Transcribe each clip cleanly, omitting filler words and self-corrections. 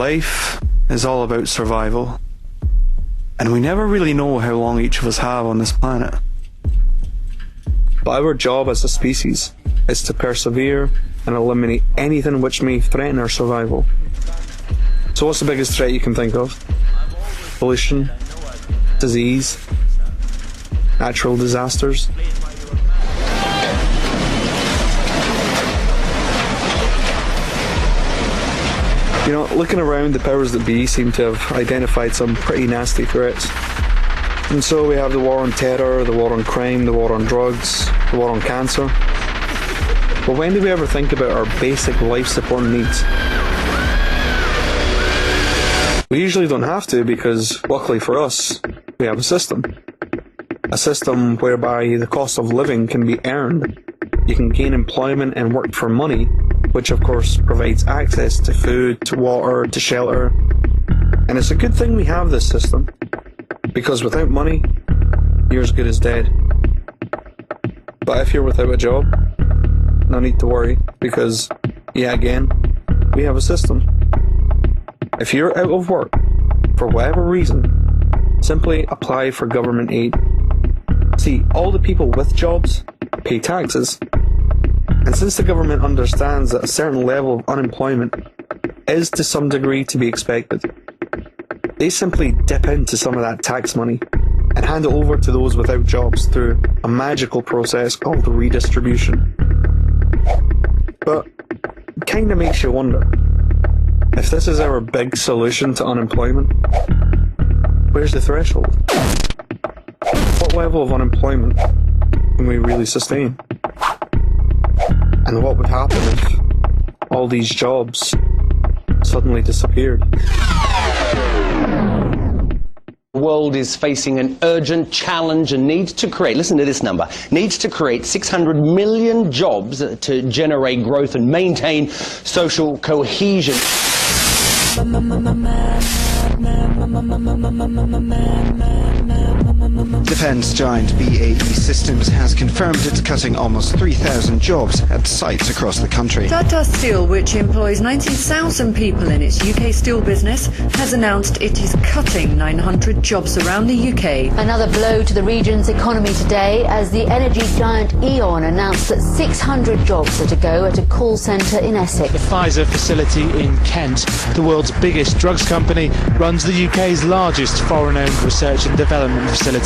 Life is all about survival, and we never really know how long each of us have on this planet. But our job as a species is to persevere and eliminate anything which may threaten our survival. So what's the biggest threat you can think of? Pollution, disease, natural disasters. You know, looking around, the powers that be seem to have identified some pretty nasty threats. And so we have the war on terror, the war on crime, the war on drugs, the war on cancer. But when do we ever think about our basic life support needs? We usually don't have to because, luckily for us, we have a system. A system whereby the cost of living can be earned. You can gain employment and work for money, which of course provides access to food, to water, to shelter. And it's a good thing we have this system, because without money, you're as good as dead. But if you're without a job, no need to worry, because, yeah, again, we have a system. If you're out of work, for whatever reason, simply apply for government aid. See, all the people with jobs pay taxes. And since the government understands that a certain level of unemployment is to some degree to be expected, they simply dip into some of that tax money and hand it over to those without jobs through a magical process called redistribution. But it kind of makes you wonder, if this is our big solution to unemployment, where's the threshold? What level of unemployment can we really sustain? And what would happen if all these jobs suddenly disappeared? The world is facing an urgent challenge and needs to create, listen to this number, needs to create 600 million jobs to generate growth and maintain social cohesion. Defence giant BAE Systems has confirmed it's cutting almost 3,000 jobs at sites across the country. Tata Steel, which employs 90,000 people in its UK steel business, has announced it is cutting 900 jobs around the UK. Another blow to the region's economy today as the energy giant E.ON announced that 600 jobs are to go at a call centre in Essex. The Pfizer facility in Kent, the world's biggest drugs company, runs the UK's largest foreign-owned research and development facility.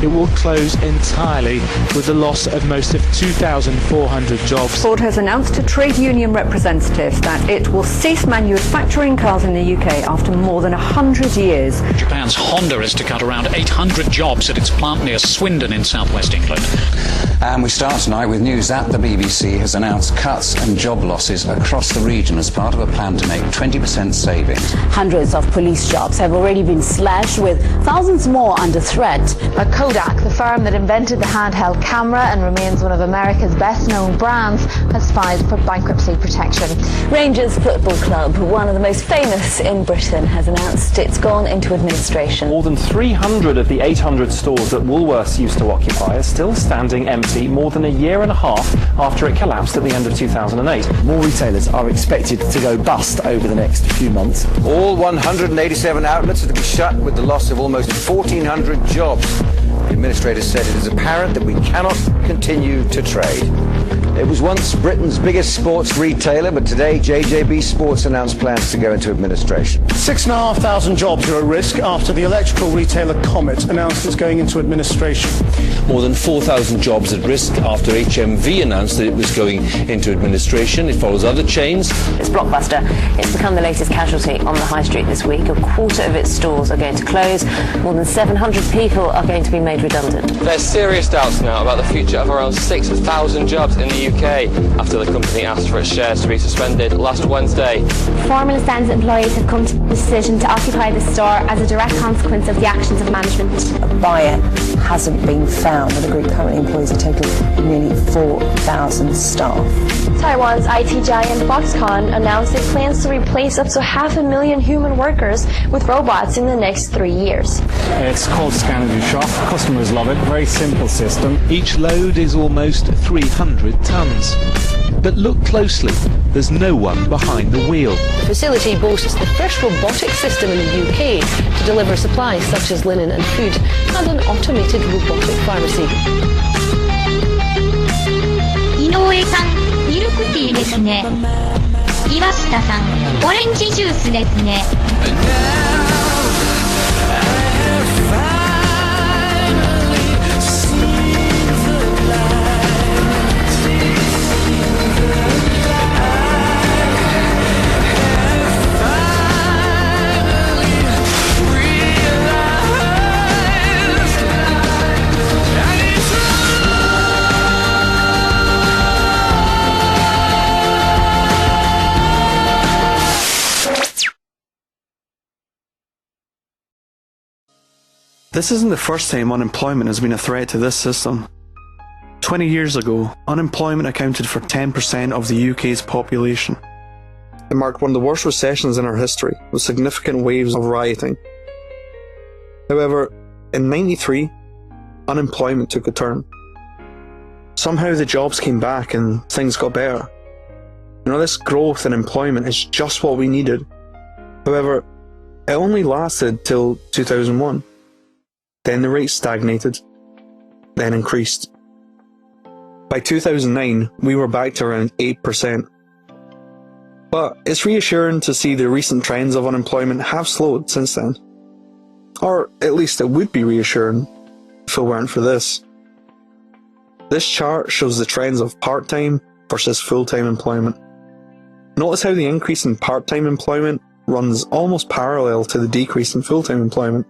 It will close entirely with the loss of most of 2,400 jobs. Ford has announced to trade union representatives that it will cease manufacturing cars in the UK after more than 100 years. Japan's Honda is to cut around 800 jobs at its plant near Swindon in southwest England. And we start tonight with news that the BBC has announced cuts and job losses across the region as part of a plan to make 20% savings. Hundreds of police jobs have already been slashed, with thousands more under threat. Kodak, the firm that invented the handheld camera and remains one of America's best-known brands, has filed for bankruptcy protection. Rangers Football Club, one of the most famous in Britain, has announced it's gone into administration. More than 300 of the 800 stores that Woolworths used to occupy are still standing empty more than a year and a half after it collapsed at the end of 2008. More retailers are expected to go bust over the next few months. All 187 outlets are to be shut, with the loss of almost 1,400 jobs. The administrator said it is apparent that we cannot continue to trade. It was once Britain's biggest sports retailer, but today JJB Sports announced plans to go into administration. 6,500 jobs are at risk after the electrical retailer Comet announced it's going into administration. More than 4,000 jobs at risk after HMV announced that it was going into administration. It follows other chains. It's Blockbuster. It's become the latest casualty on the high street this week. A quarter of its stores are going to close. More than 700 people are going to be made redundant. There's serious doubts now about the future of around 6,000 jobs in the UK after the company asked for its shares to be suspended last Wednesday. Former Stands employees have come to the decision to occupy the store as a direct consequence of the actions of management. A buyer hasn't been found. The group currently employs a total of nearly 4,000 staff. Taiwan's IT giant Foxconn announced it plans to replace up to 500,000 human workers with robots in the next 3 years. It's called scan and do shop. Customers love it. Very simple system. Each load is almost 300 tonnes. But look closely, there's no one behind the wheel. The facility boasts the first robotic system in the UK to deliver supplies such as linen and food, and an automated robotic pharmacy. 井上さん、ミルクティーですね。岩下さん、オレンジジュースですね。This isn't the first time unemployment has been a threat to this system. 20 years ago, unemployment accounted for 10% of the UK's population. It marked one of the worst recessions in our history, with significant waves of rioting. However, in '93, unemployment took a turn. Somehow the jobs came back and things got better. This growth in employment is just what we needed. However, it only lasted till 2001. Then the rate stagnated, then increased. By 2009, we were back to around 8%. But it's reassuring to see the recent trends of unemployment have slowed since then. Or at least it would be reassuring if it weren't for this. This chart shows the trends of part-time versus full-time employment. Notice how the increase in part-time employment runs almost parallel to the decrease in full-time employment.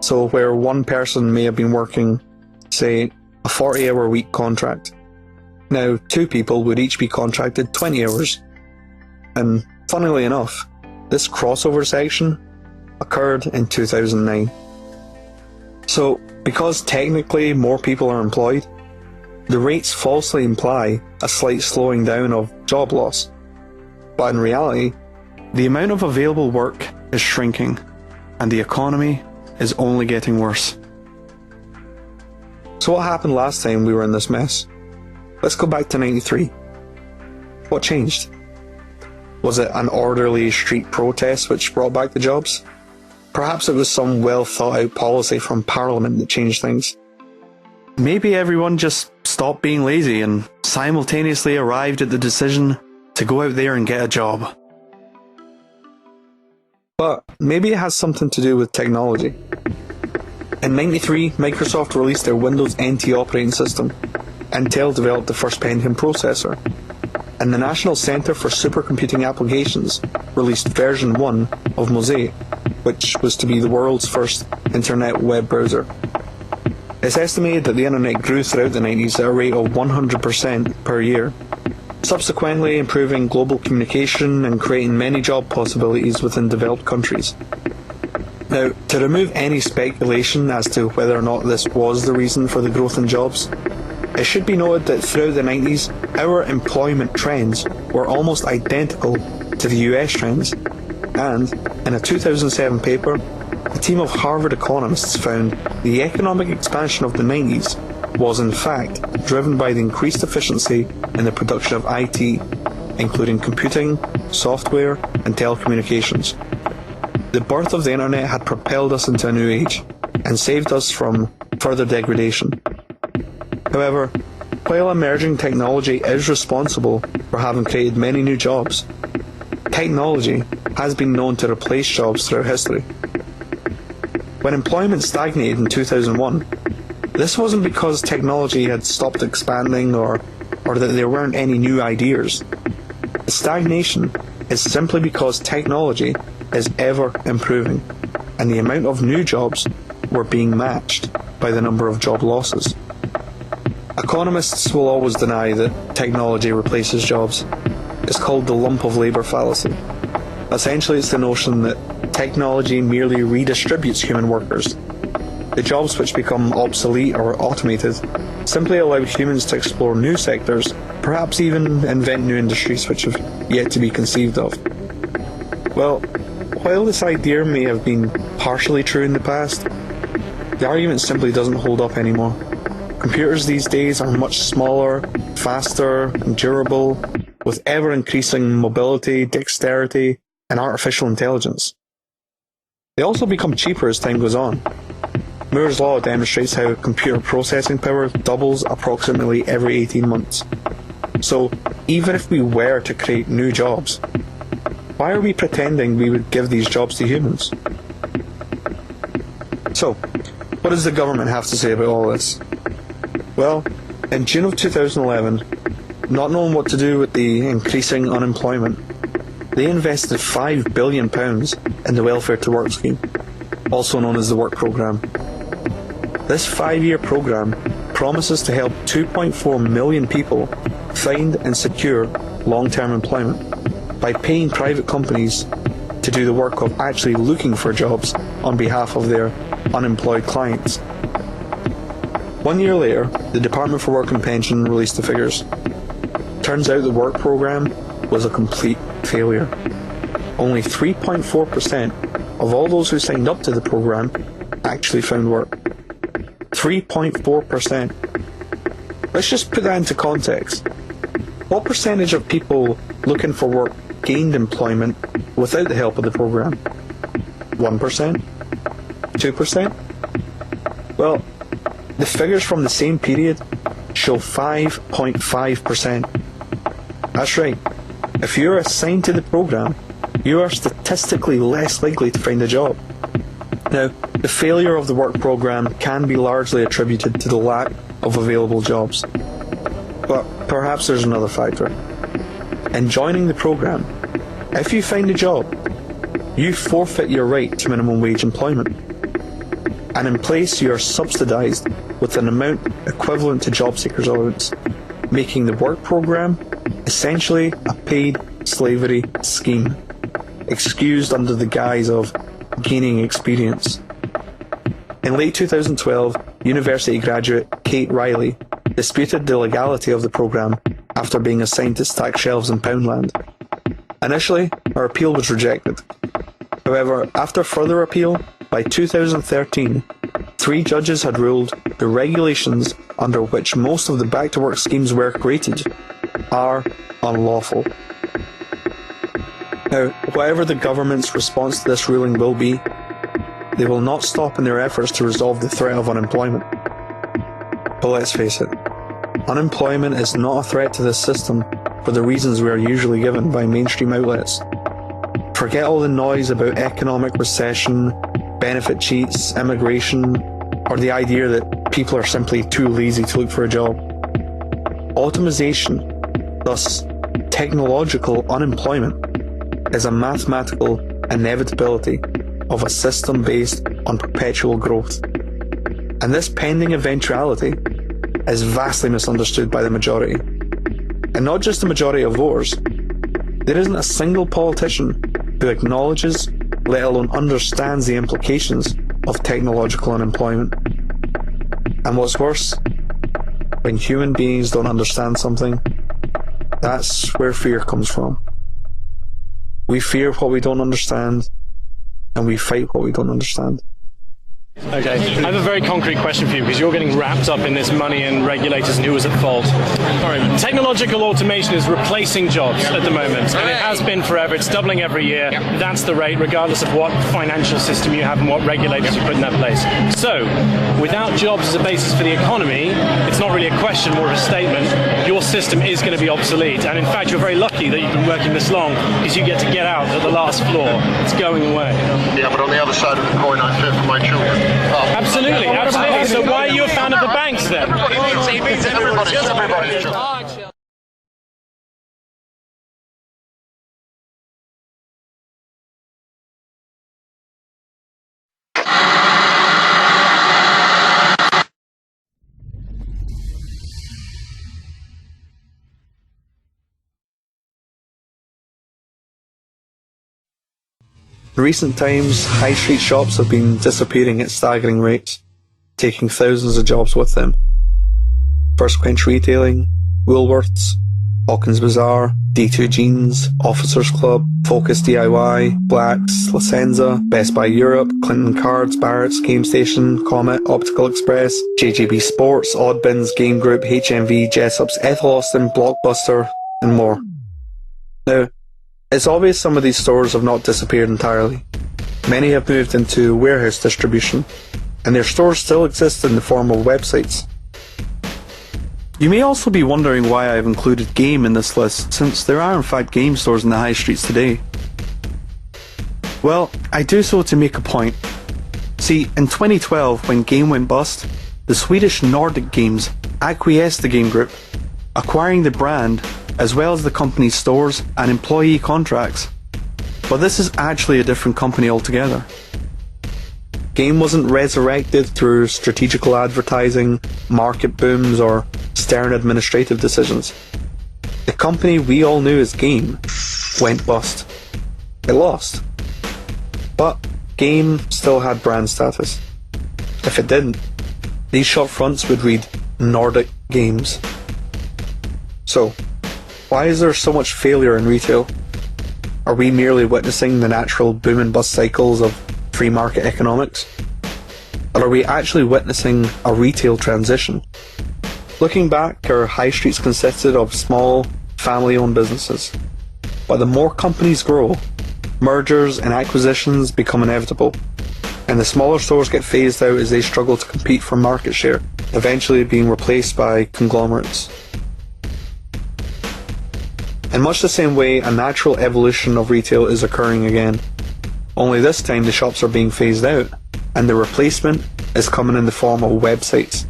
So where one person may have been working, say, a 40-hour week contract, now two people would each be contracted 20 hours. And funnily enough, this crossover section occurred in 2009. So because technically more people are employed, the rates falsely imply a slight slowing down of job loss. But in reality, the amount of available work is shrinking, and the economy is only getting worse. So what happened last time we were in this mess? Let's go back to '93. What changed? Was it an orderly street protest which brought back the jobs? Perhaps it was some well thought out policy from Parliament that changed things. Maybe everyone just stopped being lazy and simultaneously arrived at the decision to go out there and get a job. But maybe it has something to do with technology. In '93, Microsoft released their Windows NT operating system. Intel developed the first Pentium processor. And the National Centre for Supercomputing Applications released version 1 of Mosaic, which was to be the world's first internet web browser. It's estimated that the internet grew throughout the 90s at a rate of 100% per year, subsequently improving global communication and creating many job possibilities within developed countries. Now, to remove any speculation as to whether or not this was the reason for the growth in jobs, it should be noted that throughout the 90s, our employment trends were almost identical to the US trends, and in a 2007 paper, a team of Harvard economists found the economic expansion of the 90s was in fact driven by the increased efficiency in the production of IT, including computing, software, and telecommunications. The birth of the internet had propelled us into a new age and saved us from further degradation. However, while emerging technology is responsible for having created many new jobs, technology has been known to replace jobs throughout history. When employment stagnated in 2001, this wasn't because technology had stopped expanding or that there weren't any new ideas. The stagnation is simply because technology is ever improving, and the amount of new jobs were being matched by the number of job losses. Economists will always deny that technology replaces jobs. It's called the lump of labour fallacy. Essentially, it's the notion that technology merely redistributes human workers. The jobs which become obsolete or automated simply allow humans to explore new sectors, perhaps even invent new industries which have yet to be conceived of. Well, while this idea may have been partially true in the past, The argument simply doesn't hold up anymore. Computers these days are much smaller, faster, and durable, with ever-increasing mobility, dexterity, and artificial intelligence. They also become cheaper as time goes on. Moore's law demonstrates how computer processing power doubles approximately every 18 months. So, even if we were to create new jobs, why are we pretending we would give these jobs to humans? So, what does the government have to say about all this? Well, in June of 2011, not knowing what to do with the increasing unemployment, they invested £5 billion in the Welfare to Work scheme, also known as the Work Programme. This 5-year programme promises to help 2.4 million people find and secure long-term employment by paying private companies to do the work of actually looking for jobs on behalf of their unemployed clients. 1 year later, the Department for Work and Pension released the figures. Turns out the work programme was a complete failure. Only 3.4% of all those who signed up to the programme actually found work. 3.4%. Let's just put that into context. What percentage of people looking for work gained employment without the help of the programme? 1%? 2%? Well, the figures from the same period show 5.5%. That's right. If you're assigned to the programme, you are statistically less likely to find a job. Now, the failure of the work programme can be largely attributed to the lack of available jobs. But perhaps there's another factor. In joining the programme, if you find a job, you forfeit your right to minimum wage employment. And in place, you are subsidised with an amount equivalent to job seekers' allowance, making the work programme essentially a paid slavery scheme, excused under the guise of gaining experience. In late 2012, university graduate Kate Riley disputed the legality of the programme after being assigned to stack shelves in Poundland. Initially, her appeal was rejected. However, after further appeal, by 2013, 3 judges had ruled the regulations under which most of the back-to-work schemes were created are unlawful. Now, whatever the government's response to this ruling will be, they will not stop in their efforts to resolve the threat of unemployment. But let's face it, unemployment is not a threat to this system for the reasons we are usually given by mainstream outlets. Forget all the noise about economic recession, benefit cheats, immigration, or the idea that people are simply too lazy to look for a job. Automation, thus technological unemployment, is a mathematical inevitability of a system based on perpetual growth. And this pending eventuality is vastly misunderstood by the majority. And not just the majority of voters. There isn't a single politician who acknowledges, let alone understands the implications of technological unemployment. And what's worse, when human beings don't understand something, that's where fear comes from. We fear what we don't understand, and we fight what we don't understand. Okay, I have a very concrete question for you because you're getting wrapped up in this money and regulators and who was at fault. Technological automation is replacing jobs at the moment, and it has been forever. It's doubling every year. That's the rate, regardless of what financial system you have and what regulators you put in that place. So, without jobs as a basis for the economy, it's not really a question, more of a statement. Your system is going to be obsolete, and in fact, you're very lucky that you've been working this long because you get to get out at the last floor. It's going away. Yeah, but on the other side of the coin, I fear for my children. Absolutely, absolutely. So why are you a fan of the banks then? Everybody. In recent times, high street shops have been disappearing at staggering rates, taking thousands of jobs with them. First Quench Retailing, Woolworths, Hawkins Bazaar, D2 Jeans, Officers Club, Focus DIY, Blacks, La Senza, Best Buy Europe, Clinton Cards, Barrett's, Game Station, Comet, Optical Express, JJB Sports, Oddbins, Game Group, HMV, Jessup's, Ethel Austin, Blockbuster, and more. Now, it's obvious some of these stores have not disappeared entirely. Many have moved into warehouse distribution, and their stores still exist in the form of websites. You may also be wondering why I've included game in this list, since there are in fact game stores in the high streets today. Well, I do so to make a point. See, in 2012, when Game went bust, the Swedish Nordic Games acquiesced the Game Group, acquiring the brand as well as the company's stores and employee contracts. But this is actually a different company altogether. Game wasn't resurrected through strategical advertising, market booms, or stern administrative decisions. The company we all knew as Game went bust. It lost. But Game still had brand status. If it didn't, these shop fronts would read Nordic Games. So, why is there so much failure in retail? Are we merely witnessing the natural boom and bust cycles of free market economics? Or are we actually witnessing a retail transition? Looking back, our high streets consisted of small, family-owned businesses. But the more companies grow, mergers and acquisitions become inevitable, and the smaller stores get phased out as they struggle to compete for market share, eventually being replaced by conglomerates. In much the same way, a natural evolution of retail is occurring again. Only this time the shops are being phased out, and the replacement is coming in the form of websites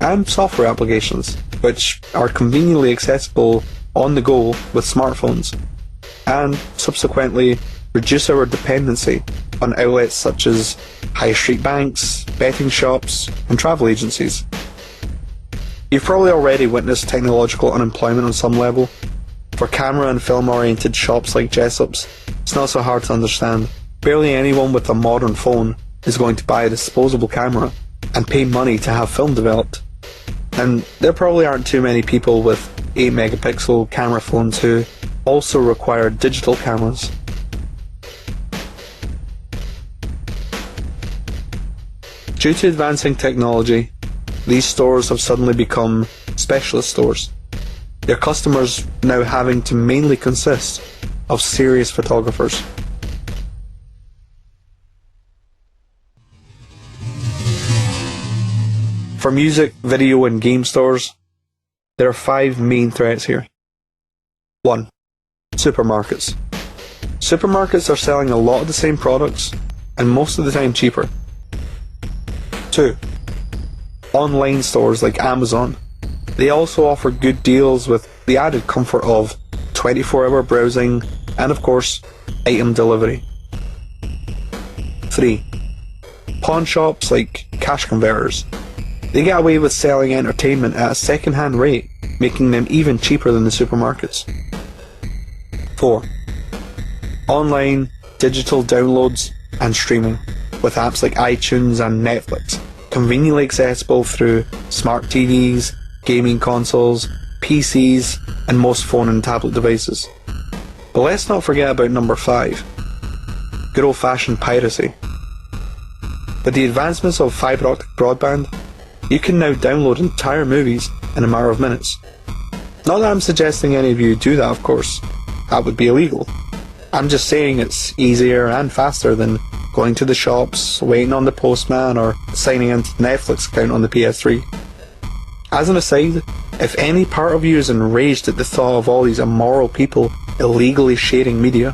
and software applications, which are conveniently accessible on the go with smartphones, and subsequently reduce our dependency on outlets such as high street banks, betting shops, and travel agencies. You've probably already witnessed technological unemployment on some level. For camera and film oriented shops like Jessup's, it's not so hard to understand. Barely anyone with a modern phone is going to buy a disposable camera and pay money to have film developed. And there probably aren't too many people with 8 megapixel camera phones who also require digital cameras. Due to advancing technology, these stores have suddenly become specialist stores, their customers now having to mainly consist of serious photographers. For music, video and game stores, there are 5 main threats here. 1. Supermarkets. Supermarkets are selling a lot of the same products, and most of the time cheaper. 2. Online stores like Amazon. They also offer good deals with the added comfort of 24-hour browsing and, of course, item delivery. 3. Pawn shops like cash converters. They get away with selling entertainment at a second-hand rate, making them even cheaper than the supermarkets. 4. Online, digital downloads and streaming, with apps like iTunes and Netflix, conveniently accessible through smart TVs, gaming consoles, PCs, and most phone and tablet devices. But let's not forget about number 5, good old-fashioned piracy. With the advancements of fibre optic broadband, you can now download entire movies in a matter of minutes. Not that I'm suggesting any of you do that, of course. That would be illegal. I'm just saying it's easier and faster than going to the shops, waiting on the postman, or signing into the Netflix account on the PS3. As an aside, if any part of you is enraged at the thought of all these immoral people illegally sharing media,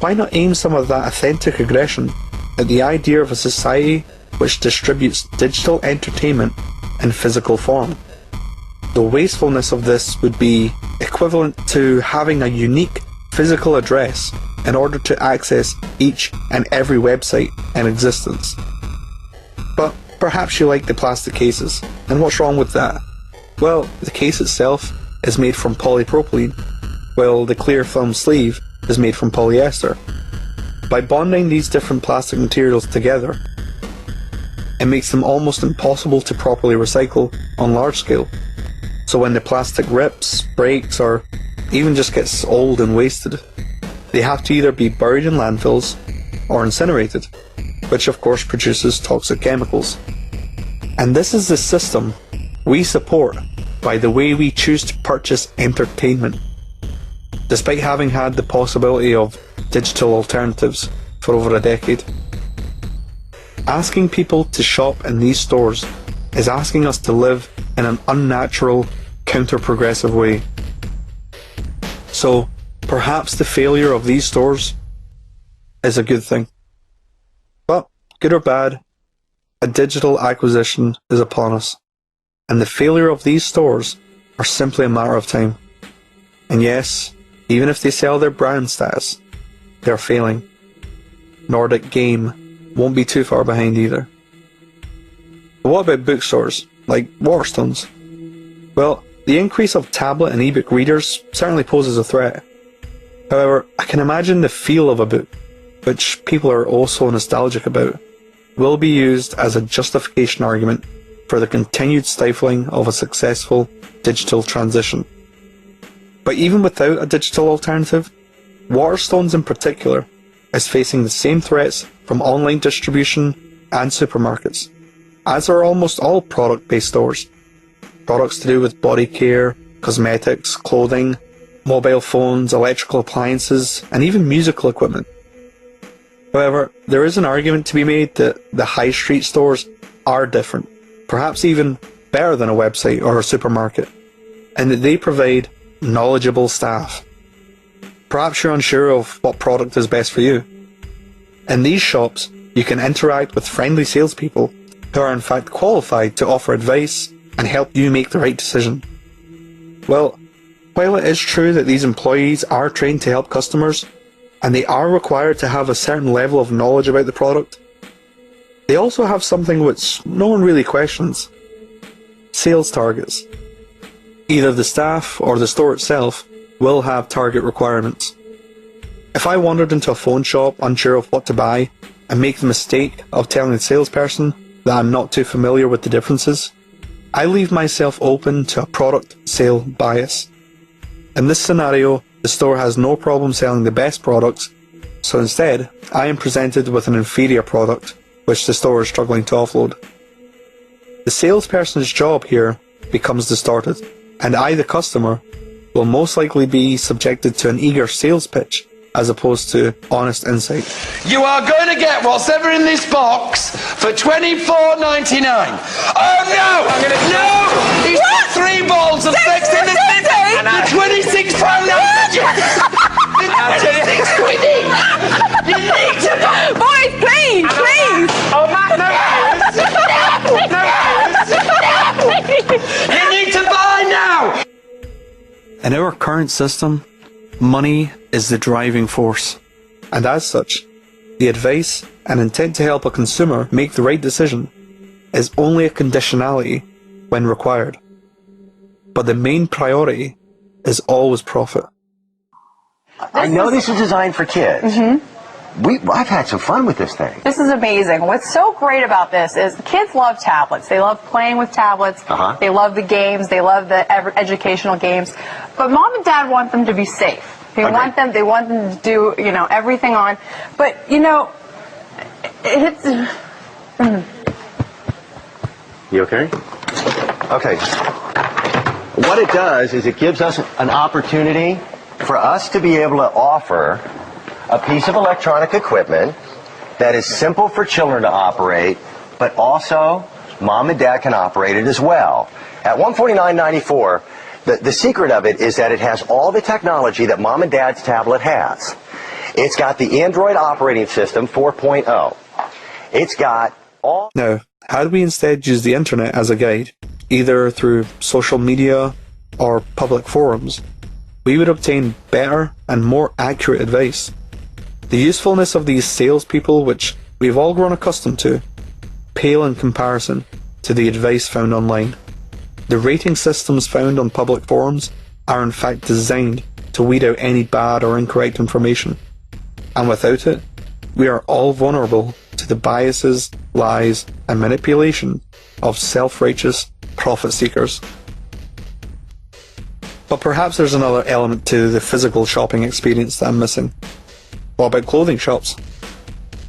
why not aim some of that authentic aggression at the idea of a society which distributes digital entertainment in physical form? The wastefulness of this would be equivalent to having a unique physical address in order to access each and every website in existence. But perhaps you like the plastic cases, and what's wrong with that? Well, the case itself is made from polypropylene, while the clear film sleeve is made from polyester. By bonding these different plastic materials together, it makes them almost impossible to properly recycle on large scale. So when the plastic rips, breaks, or even just gets old and wasted, they have to either be buried in landfills or incinerated, which of course produces toxic chemicals. And this is the system we support by the way we choose to purchase entertainment, despite having had the possibility of digital alternatives for over a decade. Asking people to shop in these stores is asking us to live in an unnatural, counter-progressive way. So, perhaps the failure of these stores is a good thing. But, good or bad, a digital acquisition is upon us, and the failure of these stores are simply a matter of time. And yes, even if they sell their brand status, they're failing. Nordic Game won't be too far behind either. But what about bookstores, like Waterstones? Well, the increase of tablet and ebook readers certainly poses a threat. However, I can imagine the feel of a book, which people are also nostalgic about, will be used as a justification argument for the continued stifling of a successful digital transition. But even without a digital alternative, Waterstones in particular is facing the same threats from online distribution and supermarkets, as are almost all product-based stores. Products to do with body care, cosmetics, clothing, mobile phones, electrical appliances, and even musical equipment. However, there is an argument to be made that the high street stores are different, perhaps even better than a website or a supermarket, and that they provide knowledgeable staff. Perhaps you're unsure of what product is best for you. In these shops, you can interact with friendly salespeople who are in fact qualified to offer advice and help you make the right decision. Well, while it is true that these employees are trained to help customers, and they are required to have a certain level of knowledge about the product, they also have something which no one really questions: sales targets. Either the staff or the store itself will have target requirements. If I wandered into a phone shop unsure of what to buy and make the mistake of telling the salesperson that I'm not too familiar with the differences, I leave myself open to a product sale bias. In this scenario, the store has no problem selling the best products, so instead, I am presented with an inferior product, which the store is struggling to offload. The salesperson's job here becomes distorted, and I, the customer, will most likely be subjected to an eager sales pitch as opposed to honest insight. You are going to get what's ever in this box for $24.99. Oh no! No! He's got 3 balls of sex in this thing for £26.90. You need to buy. Boys, please, please. Oh, Matt, no. You need to buy now. In our current system, money is the driving force, and as such, the advice and intent to help a consumer make the right decision is only a conditionality when required. But the main priority is always profit. I know this is designed for kids. I've had some fun with this thing. This is amazing. What's so great about this is the kids love tablets. They love playing with tablets. They love the games. They love the educational games. But mom and dad want them to be safe. They want them to do, everything on. But, it's... You okay? Okay. What it does is it gives us an opportunity for us to be able to offer a piece of electronic equipment that is simple for children to operate, but also mom and dad can operate it as well. At $149.94, the secret of it is that it has all the technology that mom and dad's tablet has. It's got the Android operating system 4.0. It's got all... Now, had we instead used the internet as a guide, either through social media or public forums, we would obtain better and more accurate advice. The usefulness of these salespeople, which we've all grown accustomed to, pale in comparison to the advice found online. The rating systems found on public forums are in fact designed to weed out any bad or incorrect information, and without it, we are all vulnerable to the biases, lies, and manipulation of self-righteous profit seekers. But perhaps there's another element to the physical shopping experience that I'm missing. What about clothing shops?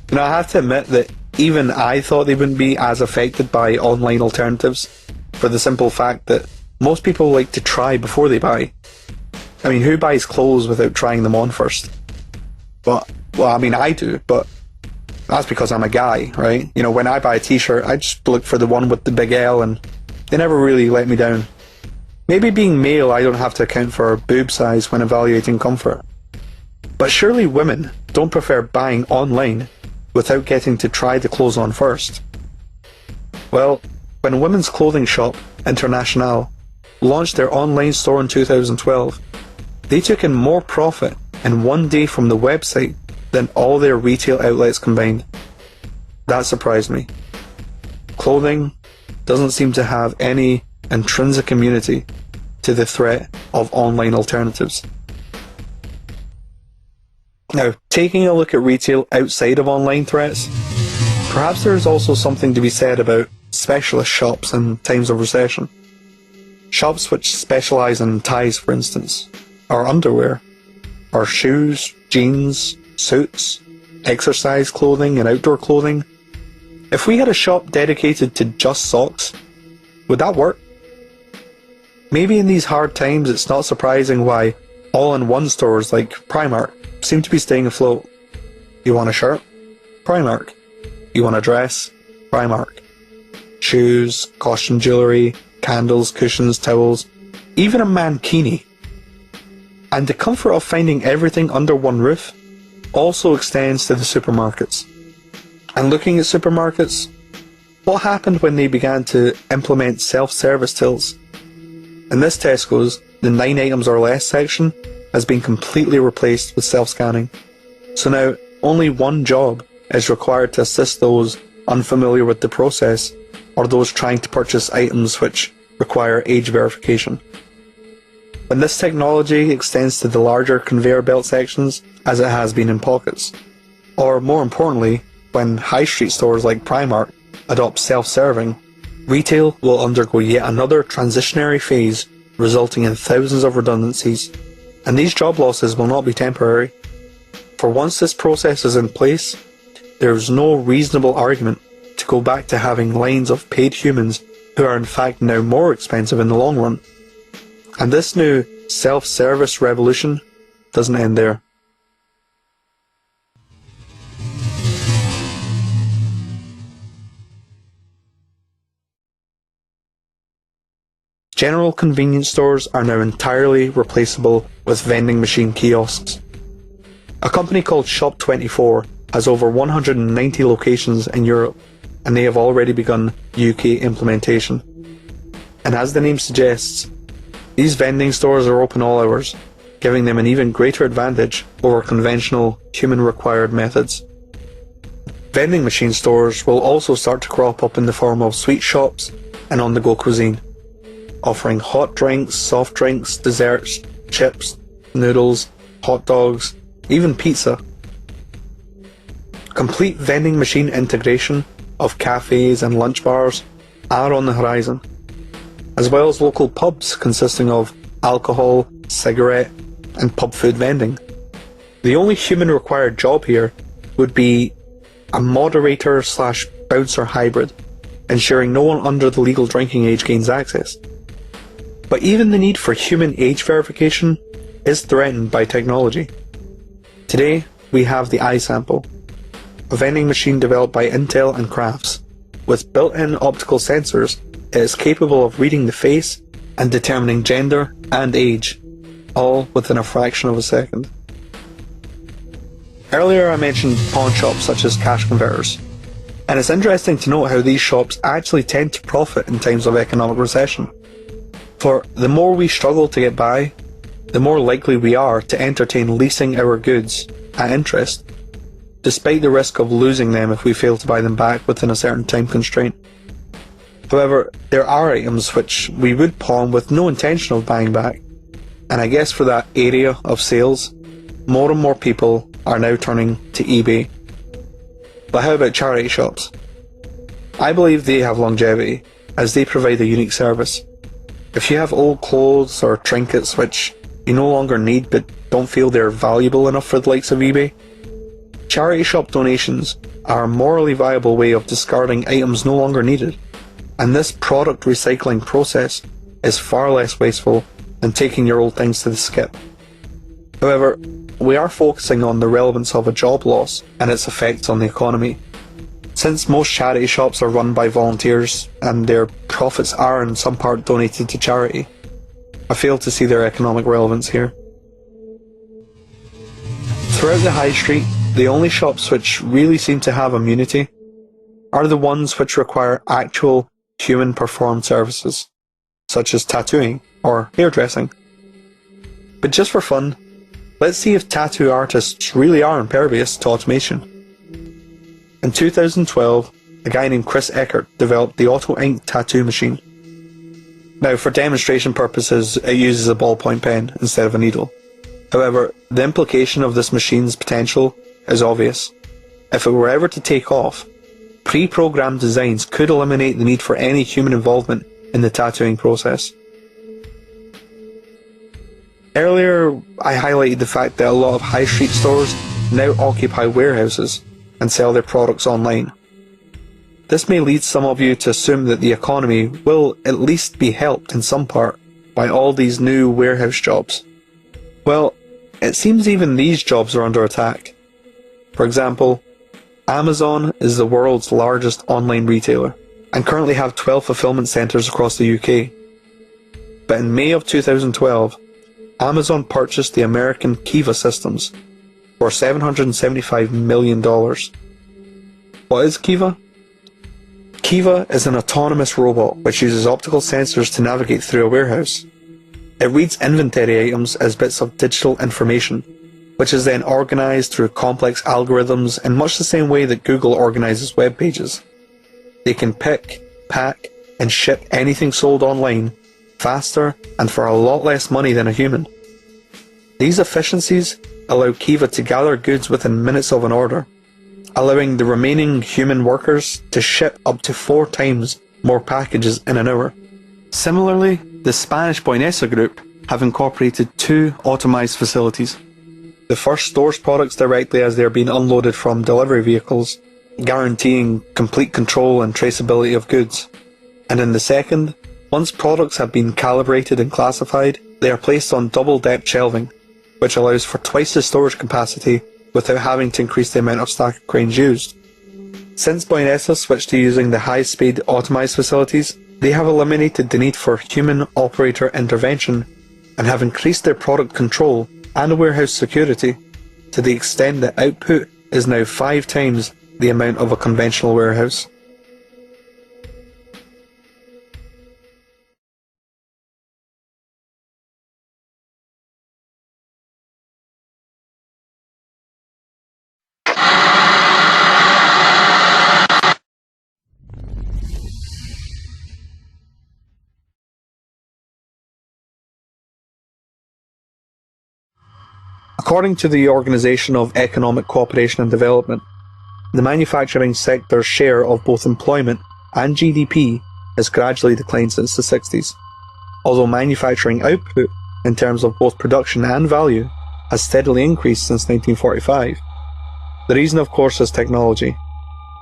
You know, I have to admit that even I thought they wouldn't be as affected by online alternatives, for the simple fact that most people like to try before they buy. I mean, who buys clothes without trying them on first? Well, I mean, I do, but that's because I'm a guy, right? You know, when I buy a t-shirt, I just look for the one with the big L, and they never really let me down. Maybe being male, I don't have to account for boob size when evaluating comfort. But surely women don't prefer buying online without getting to try the clothes on first. Well, when women's clothing shop, International, launched their online store in 2012, they took in more profit in one day from the website than all their retail outlets combined. That surprised me. Clothing doesn't seem to have any intrinsic immunity to the threat of online alternatives. Now, taking a look at retail outside of online threats, perhaps there is also something to be said about specialist shops in times of recession. Shops which specialise in ties, for instance, or underwear, or shoes, jeans, suits, exercise clothing and outdoor clothing. If we had a shop dedicated to just socks, would that work? Maybe in these hard times it's not surprising why all-in-one stores like Primark seem to be staying afloat. You want a shirt? Primark. You want a dress? Primark. Shoes, costume jewellery, candles, cushions, towels, even a mankini. And the comfort of finding everything under one roof also extends to the supermarkets. And looking at supermarkets, what happened when they began to implement self-service tills? In this Tesco's, the 9 items or less section has been completely replaced with self-scanning. So now only one job is required to assist those unfamiliar with the process or those trying to purchase items which require age verification. When this technology extends to the larger conveyor belt sections, as it has been in pockets, or more importantly, when high street stores like Primark adopt self-serving, retail will undergo yet another transitionary phase, resulting in thousands of redundancies, and these job losses will not be temporary. For once this process is in place, there is no reasonable argument to go back to having lines of paid humans who are in fact now more expensive in the long run. And this new self-service revolution doesn't end there. General convenience stores are now entirely replaceable with vending machine kiosks. A company called Shop24 has over 190 locations in Europe, and they have already begun UK implementation. And as the name suggests, these vending stores are open all hours, giving them an even greater advantage over conventional human-required methods. Vending machine stores will also start to crop up in the form of sweet shops and on-the-go cuisine, offering hot drinks, soft drinks, desserts, chips, noodles, hot dogs, even pizza. Complete vending machine integration of cafes and lunch bars are on the horizon, as well as local pubs consisting of alcohol, cigarette and pub food vending. The only human required job here would be a moderator / bouncer hybrid, ensuring no one under the legal drinking age gains access. But even the need for human age verification is threatened by technology. Today we have the iSample, a vending machine developed by Intel and Crafts. With built-in optical sensors, it is capable of reading the face and determining gender and age, all within a fraction of a second. Earlier I mentioned pawn shops such as cash converters, and it's interesting to note how these shops actually tend to profit in times of economic recession. For the more we struggle to get by, the more likely we are to entertain leasing our goods at interest, despite the risk of losing them if we fail to buy them back within a certain time constraint. However, there are items which we would pawn with no intention of buying back, and I guess for that area of sales, more and more people are now turning to eBay. But how about charity shops? I believe they have longevity, as they provide a unique service. If you have old clothes or trinkets which you no longer need but don't feel they're valuable enough for the likes of eBay, charity shop donations are a morally viable way of discarding items no longer needed, and this product recycling process is far less wasteful than taking your old things to the skip. However, we are focusing on the relevance of a job loss and its effects on the economy. Since most charity shops are run by volunteers and their profits are in some part donated to charity, I fail to see their economic relevance here. Throughout the high street, the only shops which really seem to have immunity are the ones which require actual human performed services, such as tattooing or hairdressing. But just for fun, let's see if tattoo artists really are impervious to automation. In 2012, a guy named Chris Eckert developed the auto ink tattoo machine. Now, for demonstration purposes, it uses a ballpoint pen instead of a needle. However, the implication of this machine's potential is obvious. If it were ever to take off, pre-programmed designs could eliminate the need for any human involvement in the tattooing process. Earlier, I highlighted the fact that a lot of high street stores now occupy warehouses and sell their products online. This may lead some of you to assume that the economy will at least be helped in some part by all these new warehouse jobs. Well, it seems even these jobs are under attack. For example, Amazon is the world's largest online retailer and currently have 12 fulfillment centres across the UK. But in May of 2012, Amazon purchased the American Kiva Systems for $775 million. What is Kiva? Kiva is an autonomous robot which uses optical sensors to navigate through a warehouse. It reads inventory items as bits of digital information, which is then organised through complex algorithms in much the same way that Google organises web pages. They can pick, pack, and ship anything sold online faster and for a lot less money than a human. These efficiencies allow Kiva to gather goods within minutes of an order, allowing the remaining human workers to ship up to 4 times more packages in an hour. Similarly, the Spanish Boinesa group have incorporated 2 automised facilities. The first stores products directly as they are being unloaded from delivery vehicles, guaranteeing complete control and traceability of goods. And in the second, once products have been calibrated and classified, they are placed on double-depth shelving, which allows for twice the storage capacity without having to increase the amount of stack of cranes used. Since Boinesa switched to using the high-speed automised facilities, they have eliminated the need for human operator intervention and have increased their product control and warehouse security to the extent that output is now 5 times the amount of a conventional warehouse. According to the Organisation of Economic Cooperation and Development, the manufacturing sector's share of both employment and GDP has gradually declined since the 60s, although manufacturing output, in terms of both production and value, has steadily increased since 1945. The reason, of course, is technology.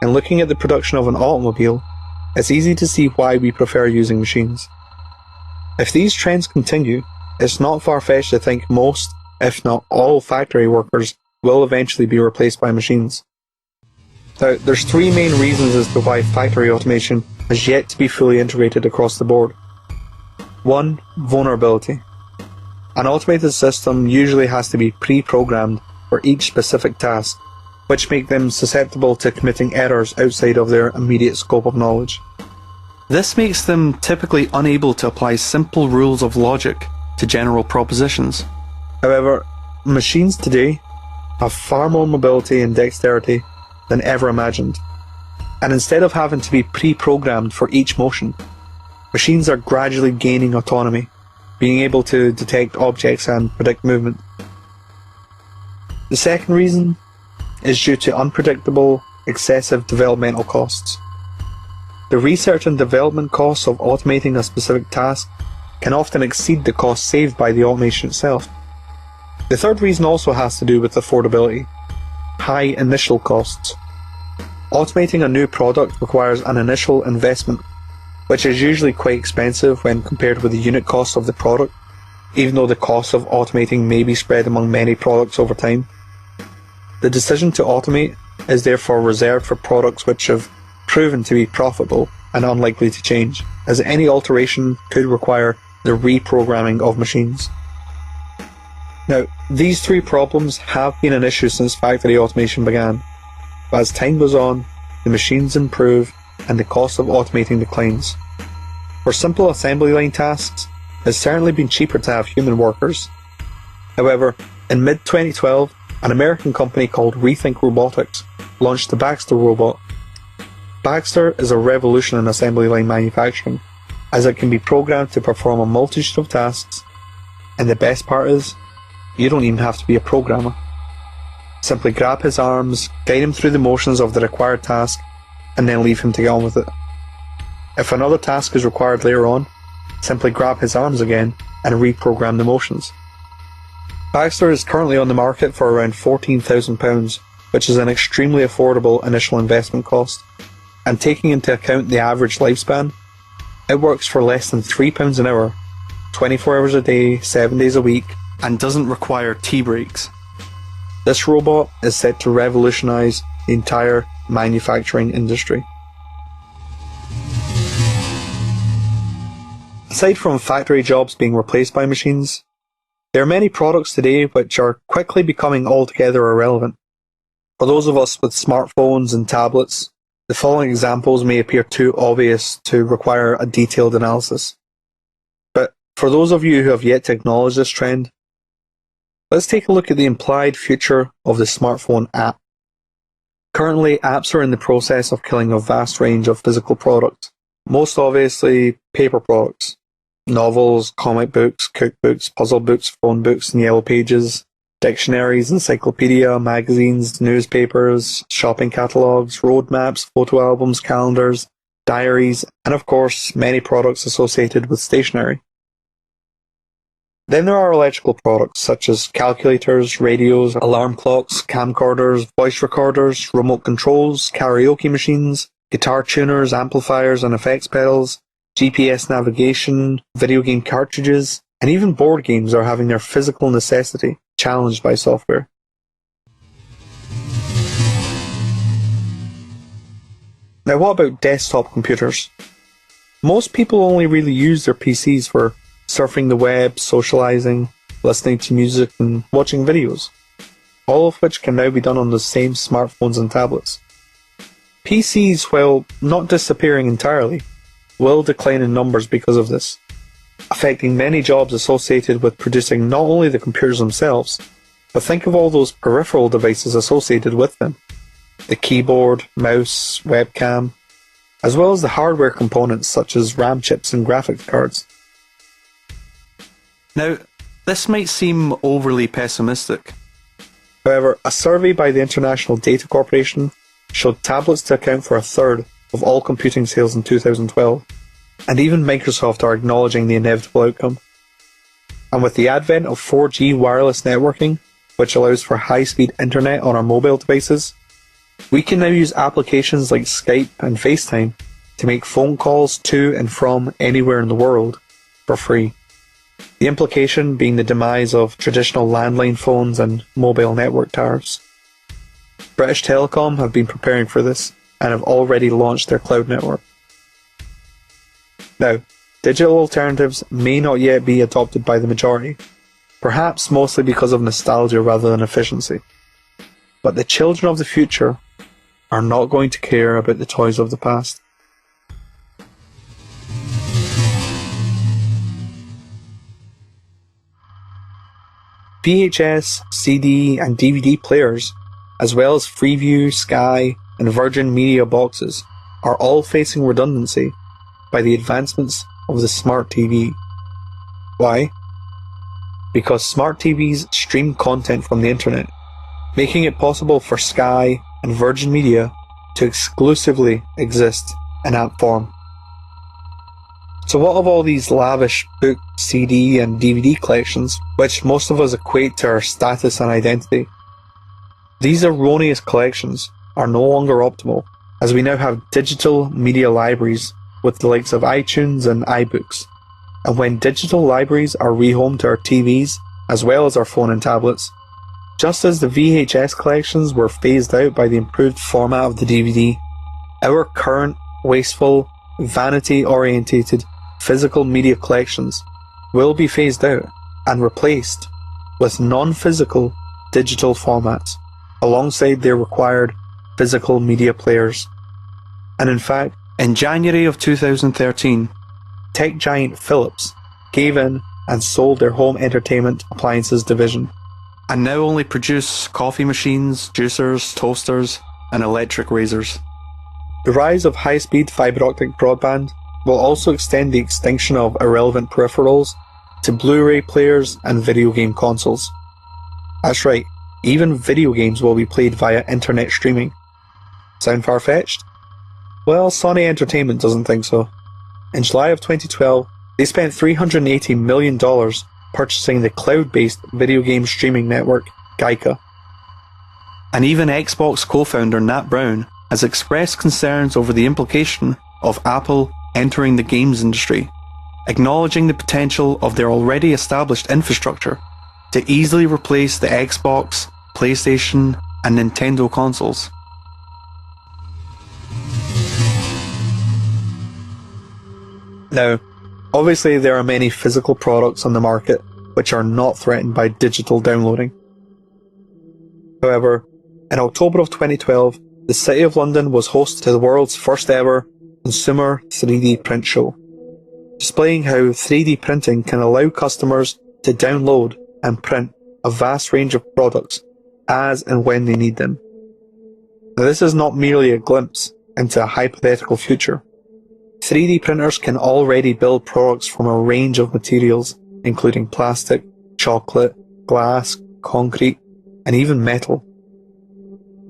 And looking at the production of an automobile, it's easy to see why we prefer using machines. If these trends continue, it's not far-fetched to think most, if not all, factory workers will eventually be replaced by machines. Now, there's 3 main reasons as to why factory automation has yet to be fully integrated across the board. 1. Vulnerability. An automated system usually has to be pre-programmed for each specific task, which make them susceptible to committing errors outside of their immediate scope of knowledge. This makes them typically unable to apply simple rules of logic to general propositions. However, machines today have far more mobility and dexterity than ever imagined, and instead of having to be pre-programmed for each motion, machines are gradually gaining autonomy, being able to detect objects and predict movement. The second reason is due to unpredictable, excessive developmental costs. The research and development costs of automating a specific task can often exceed the cost saved by the automation itself. The third reason also has to do with affordability. High initial costs. Automating a new product requires an initial investment, which is usually quite expensive when compared with the unit cost of the product, even though the cost of automating may be spread among many products over time. The decision to automate is therefore reserved for products which have proven to be profitable and unlikely to change, as any alteration could require the reprogramming of machines. Now, these three problems have been an issue since factory automation began, but as time goes on, the machines improve and the cost of automating declines. For simple assembly line tasks, it's certainly been cheaper to have human workers. However, in mid-2012, an American company called Rethink Robotics launched the Baxter robot. Baxter is a revolution in assembly line manufacturing, as it can be programmed to perform a multitude of tasks, and the best part is, you don't even have to be a programmer. Simply grab his arms, guide him through the motions of the required task, and then leave him to get on with it. If another task is required later on, simply grab his arms again and reprogram the motions. Baxter is currently on the market for around £14,000, which is an extremely affordable initial investment cost, and taking into account the average lifespan, it works for less than £3 an hour, 24 hours a day, 7 days a week, and doesn't require tea breaks. This robot is set to revolutionise the entire manufacturing industry. Aside from factory jobs being replaced by machines, there are many products today which are quickly becoming altogether irrelevant. For those of us with smartphones and tablets, the following examples may appear too obvious to require a detailed analysis. But for those of you who have yet to acknowledge this trend, let's take a look at the implied future of the smartphone app. Currently, apps are in the process of killing a vast range of physical products, most obviously paper products. Novels, comic books, cookbooks, puzzle books, phone books and yellow pages, dictionaries, encyclopedia, magazines, newspapers, shopping catalogues, road maps, photo albums, calendars, diaries, and of course, many products associated with stationery. Then there are electrical products such as calculators, radios, alarm clocks, camcorders, voice recorders, remote controls, karaoke machines, guitar tuners, amplifiers and effects pedals, GPS navigation, video game cartridges, and even board games are having their physical necessity challenged by software. Now what about desktop computers? Most people only really use their PCs for surfing the web, socializing, listening to music and watching videos, all of which can now be done on the same smartphones and tablets. PCs, while not disappearing entirely, will decline in numbers because of this, affecting many jobs associated with producing not only the computers themselves, but think of all those peripheral devices associated with them, the keyboard, mouse, webcam, as well as the hardware components such as RAM chips and graphics cards. Now, this might seem overly pessimistic. However, a survey by the International Data Corporation showed tablets to account for a third of all computing sales in 2012, and even Microsoft are acknowledging the inevitable outcome. And with the advent of 4G wireless networking, which allows for high-speed internet on our mobile devices, we can now use applications like Skype and FaceTime to make phone calls to and from anywhere in the world for free. The implication being the demise of traditional landline phones and mobile network tariffs. British Telecom have been preparing for this and have already launched their cloud network. Now, digital alternatives may not yet be adopted by the majority, perhaps mostly because of nostalgia rather than efficiency. But the children of the future are not going to care about the toys of the past. VHS, CD and DVD players, as well as Freeview, Sky and Virgin Media boxes, are all facing redundancy by the advancements of the smart TV. Why? Because smart TVs stream content from the internet, making it possible for Sky and Virgin Media to exclusively exist in app form. So what of all these lavish book, CD and DVD collections, which most of us equate to our status and identity? These erroneous collections are no longer optimal, as we now have digital media libraries with the likes of iTunes and iBooks. And when digital libraries are rehomed to our TVs, as well as our phone and tablets, just as the VHS collections were phased out by the improved format of the DVD, our current, wasteful, vanity-orientated physical media collections will be phased out and replaced with non-physical digital formats, alongside their required physical media players. And in fact, in January of 2013, tech giant Philips gave in and sold their home entertainment appliances division, and now only produce coffee machines, juicers, toasters, and electric razors. The rise of high-speed fibre optic broadband will also extend the extinction of irrelevant peripherals to Blu-ray players and video game consoles. That's right, even video games will be played via internet streaming. Sound far-fetched? Well, Sony Entertainment doesn't think so. In July of 2012, they spent $380 million purchasing the cloud-based video game streaming network, Gaika. And even Xbox co-founder Nat Brown has expressed concerns over the implication of Apple entering the games industry, acknowledging the potential of their already established infrastructure to easily replace the Xbox, PlayStation, and Nintendo consoles. Now, obviously there are many physical products on the market which are not threatened by digital downloading. However, in October of 2012, the City of London was host to the world's first ever consumer 3D print show, displaying how 3D printing can allow customers to download and print a vast range of products as and when they need them. Now, this is not merely a glimpse into a hypothetical future. 3D printers can already build products from a range of materials, including plastic, chocolate, glass, concrete, and even metal.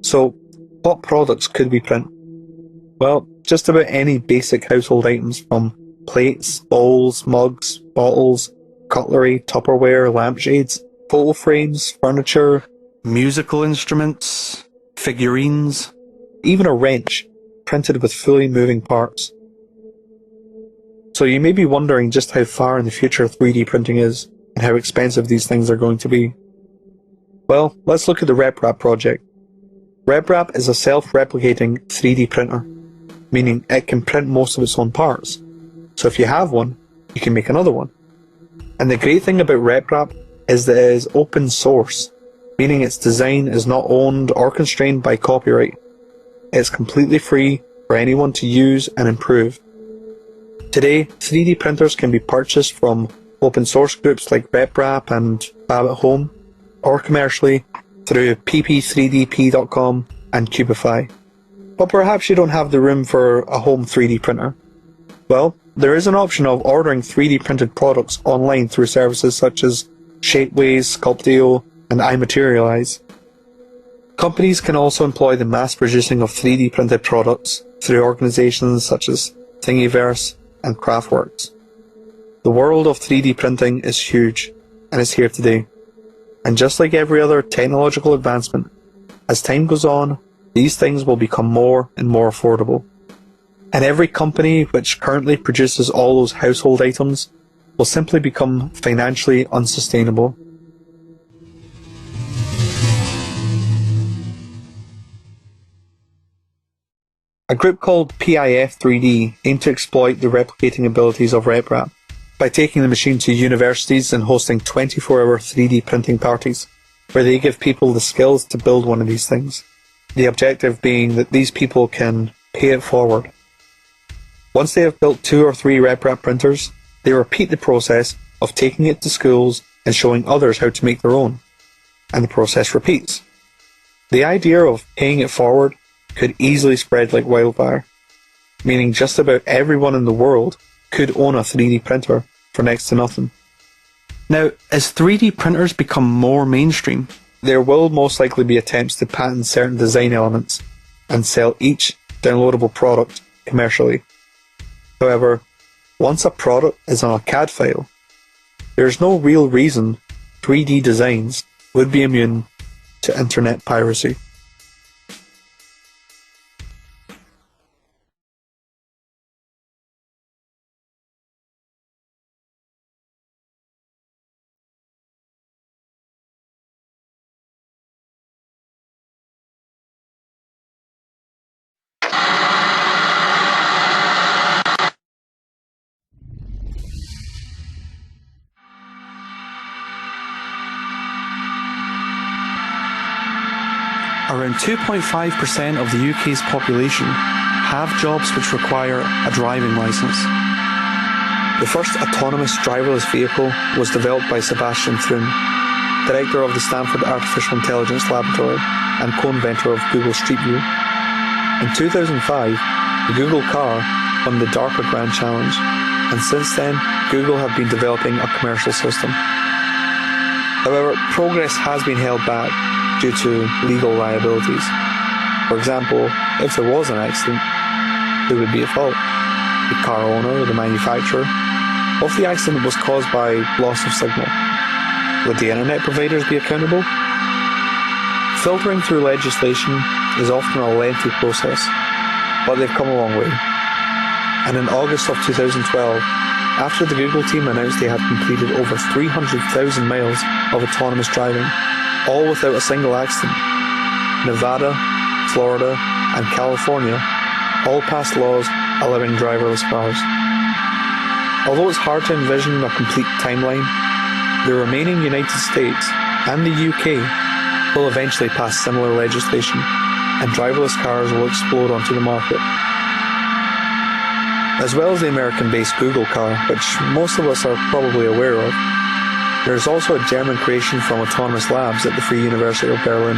So, what products could we print? Well, just about any basic household items, from plates, bowls, mugs, bottles, cutlery, Tupperware, lampshades, photo frames, furniture, musical instruments, figurines, even a wrench printed with fully moving parts. So you may be wondering just how far in the future 3D printing is and how expensive these things are going to be. Well, let's look at the RepRap project. RepRap is a self-replicating 3D printer, meaning it can print most of its own parts. So if you have one, you can make another one. And the great thing about RepRap is that it is open source, meaning its design is not owned or constrained by copyright. It's completely free for anyone to use and improve. Today, 3D printers can be purchased from open source groups like RepRap and Fab at Home, or commercially through pp3dp.com and Cubify. But perhaps you don't have the room for a home 3D printer. Well, there is an option of ordering 3D printed products online through services such as Shapeways, Sculpteo, and iMaterialize. Companies can also employ the mass producing of 3D printed products through organizations such as Thingiverse and Craftworks. The world of 3D printing is huge and is here today. And just like every other technological advancement, as time goes on, these things will become more and more affordable. And every company which currently produces all those household items will simply become financially unsustainable. A group called PIF3D aimed to exploit the replicating abilities of RepRap by taking the machine to universities and hosting 24-hour 3D printing parties, where they give people the skills to build one of these things. The objective being that these people can pay it forward. Once they have built 2 or 3 RepRap printers, they repeat the process of taking it to schools and showing others how to make their own. And the process repeats. The idea of paying it forward could easily spread like wildfire, meaning just about everyone in the world could own a 3D printer for next to nothing. Now, as 3D printers become more mainstream, there will most likely be attempts to patent certain design elements and sell each downloadable product commercially. However, once a product is on a CAD file, there is no real reason 3D designs would be immune to internet piracy. Around 2.5% of the UK's population have jobs which require a driving licence. The first autonomous driverless vehicle was developed by Sebastian Thrun, director of the Stanford Artificial Intelligence Laboratory and co-inventor of Google Street View. In 2005, the Google car won the DARPA Grand Challenge, and since then, Google have been developing a commercial system. However, progress has been held back due to legal liabilities. For example, if there was an accident, who would be at fault? The car owner or the manufacturer? Or if the accident was caused by loss of signal, would the internet providers be accountable? Filtering through legislation is often a lengthy process, but they've come a long way. And in August of 2012, after the Google team announced they had completed over 300,000 miles of autonomous driving, all without a single accident, Nevada, Florida, and California all passed laws allowing driverless cars. Although it's hard to envision a complete timeline, the remaining United States and the UK will eventually pass similar legislation, and driverless cars will explode onto the market. As well as the American-based Google car, which most of us are probably aware of, there is also a German creation from Autonomous Labs at the Free University of Berlin,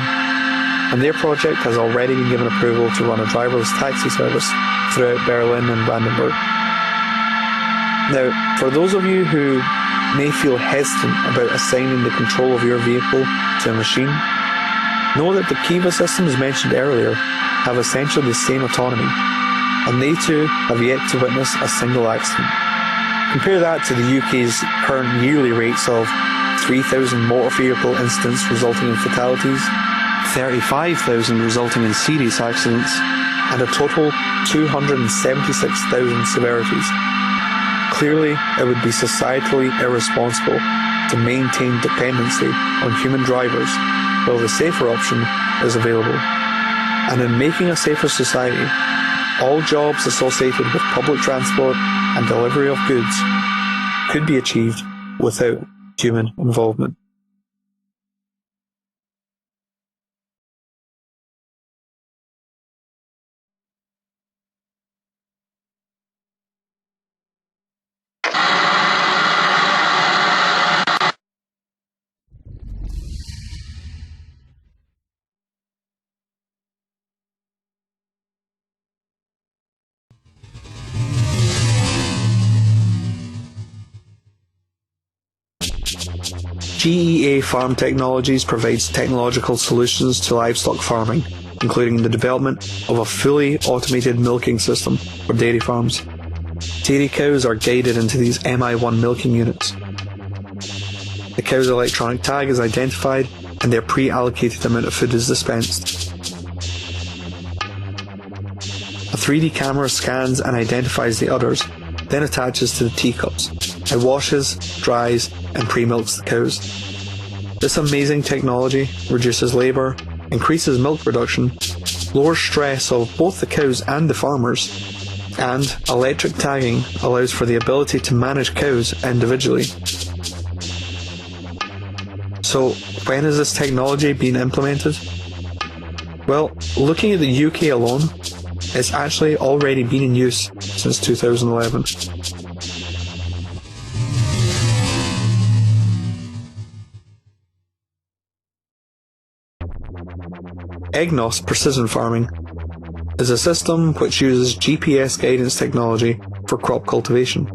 and their project has already been given approval to run a driverless taxi service throughout Berlin and Brandenburg. Now, for those of you who may feel hesitant about assigning the control of your vehicle to a machine, know that the Kiva systems mentioned earlier have essentially the same autonomy, and they too have yet to witness a single accident. Compare that to the UK's current yearly rates of 3,000 motor vehicle incidents resulting in fatalities, 35,000 resulting in serious accidents, and a total 276,000 severities. Clearly, it would be societally irresponsible to maintain dependency on human drivers while the safer option is available. And in making a safer society, all jobs associated with public transport and delivery of goods could be achieved without human involvement. GEA Farm Technologies provides technological solutions to livestock farming, including the development of a fully automated milking system for dairy farms. Dairy cows are guided into these MI1 milking units. The cow's electronic tag is identified and their pre-allocated amount of food is dispensed. A 3D camera scans and identifies the udders, then attaches to the teacups. It washes, dries, and pre-milks the cows. This amazing technology reduces labour, increases milk production, lowers stress of both the cows and the farmers, and electric tagging allows for the ability to manage cows individually. So, when is this technology being implemented? Well, looking at the UK alone, it's actually already been in use since 2011. EGNOS Precision Farming is a system which uses GPS guidance technology for crop cultivation.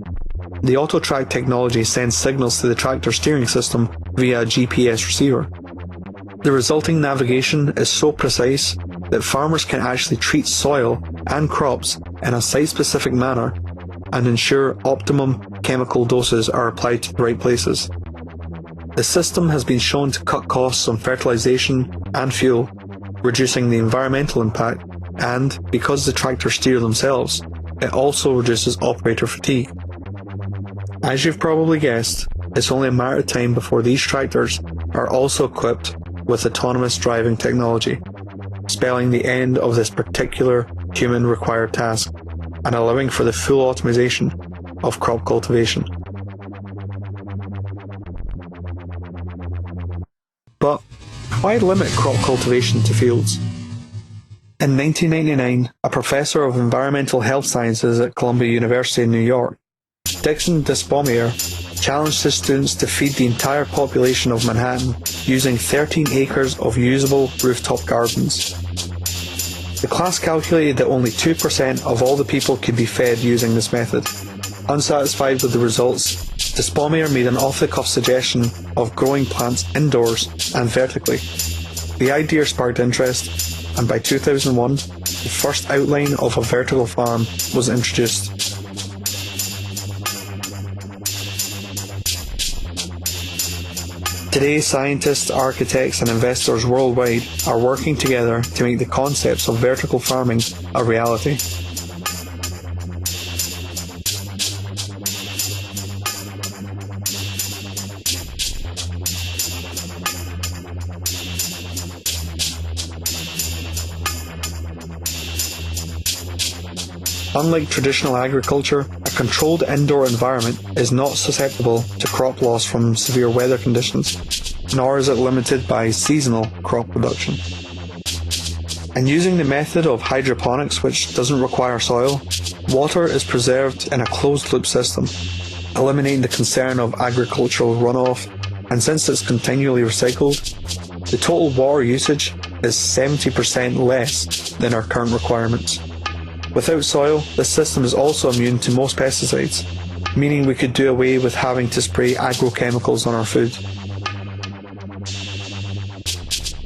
The auto-track technology sends signals to the tractor steering system via a GPS receiver. The resulting navigation is so precise that farmers can actually treat soil and crops in a site-specific manner and ensure optimum chemical doses are applied to the right places. The system has been shown to cut costs on fertilization and fuel, reducing the environmental impact, and because the tractors steer themselves, it also reduces operator fatigue. As you've probably guessed, it's only a matter of time before these tractors are also equipped with autonomous driving technology, spelling the end of this particular human-required task and allowing for the full automation of crop cultivation. But why limit crop cultivation to fields? In 1999, a professor of environmental health sciences at Columbia University in New York, Dixon Despomier, challenged his students to feed the entire population of Manhattan using 13 acres of usable rooftop gardens. The class calculated that only 2% of all the people could be fed using this method. Unsatisfied with the results, Despomier made an off-the-cuff suggestion of growing plants indoors and vertically. The idea sparked interest, and by 2001, the first outline of a vertical farm was introduced. Today, scientists, architects, and investors worldwide are working together to make the concepts of vertical farming a reality. Unlike traditional agriculture, a controlled indoor environment is not susceptible to crop loss from severe weather conditions, nor is it limited by seasonal crop production. And using the method of hydroponics, which doesn't require soil, water is preserved in a closed-loop system, eliminating the concern of agricultural runoff, and since it's continually recycled, the total water usage is 70% less than our current requirements. Without soil, this system is also immune to most pesticides, meaning we could do away with having to spray agrochemicals on our food.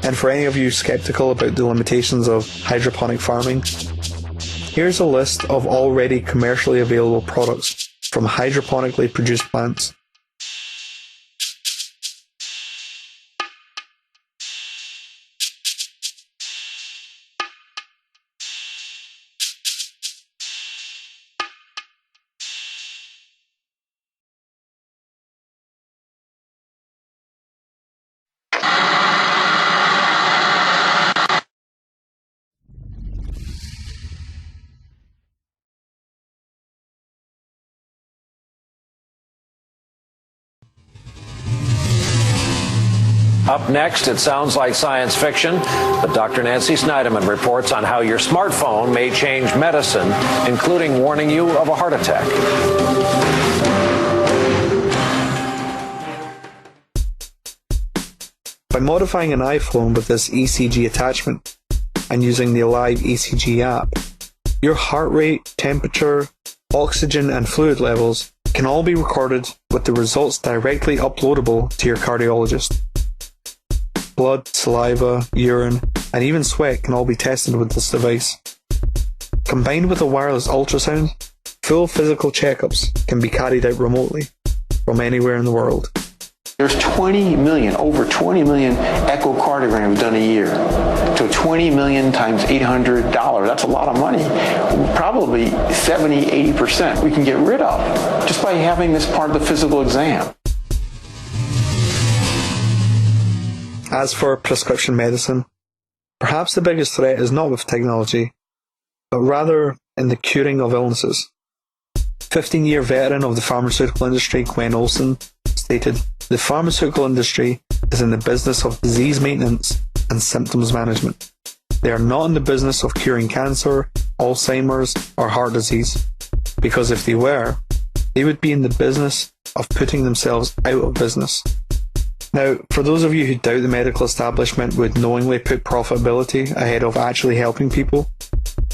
And for any of you skeptical about the limitations of hydroponic farming, here's a list of already commercially available products from hydroponically produced plants. Up next, it sounds like science fiction, but Dr. Nancy Snyderman reports on how your smartphone may change medicine, including warning you of a heart attack. By modifying an iPhone with this ECG attachment and using the Alive ECG app, your heart rate, temperature, oxygen and fluid levels can all be recorded with the results directly uploadable to your cardiologist. Blood, saliva, urine, and even sweat can all be tested with this device. Combined with a wireless ultrasound, full physical checkups can be carried out remotely from anywhere in the world. There's 20 million, over 20 million echocardiograms done a year. So 20 million times $800, that's a lot of money. Probably 70, 80% we can get rid of just by having this part of the physical exam. As for prescription medicine, perhaps the biggest threat is not with technology, but rather in the curing of illnesses. 15-year veteran of the pharmaceutical industry, Gwen Olson, stated, "The pharmaceutical industry is in the business of disease maintenance and symptoms management. They are not in the business of curing cancer, Alzheimer's, or heart disease, because if they were, they would be in the business of putting themselves out of business." Now, for those of you who doubt the medical establishment would knowingly put profitability ahead of actually helping people,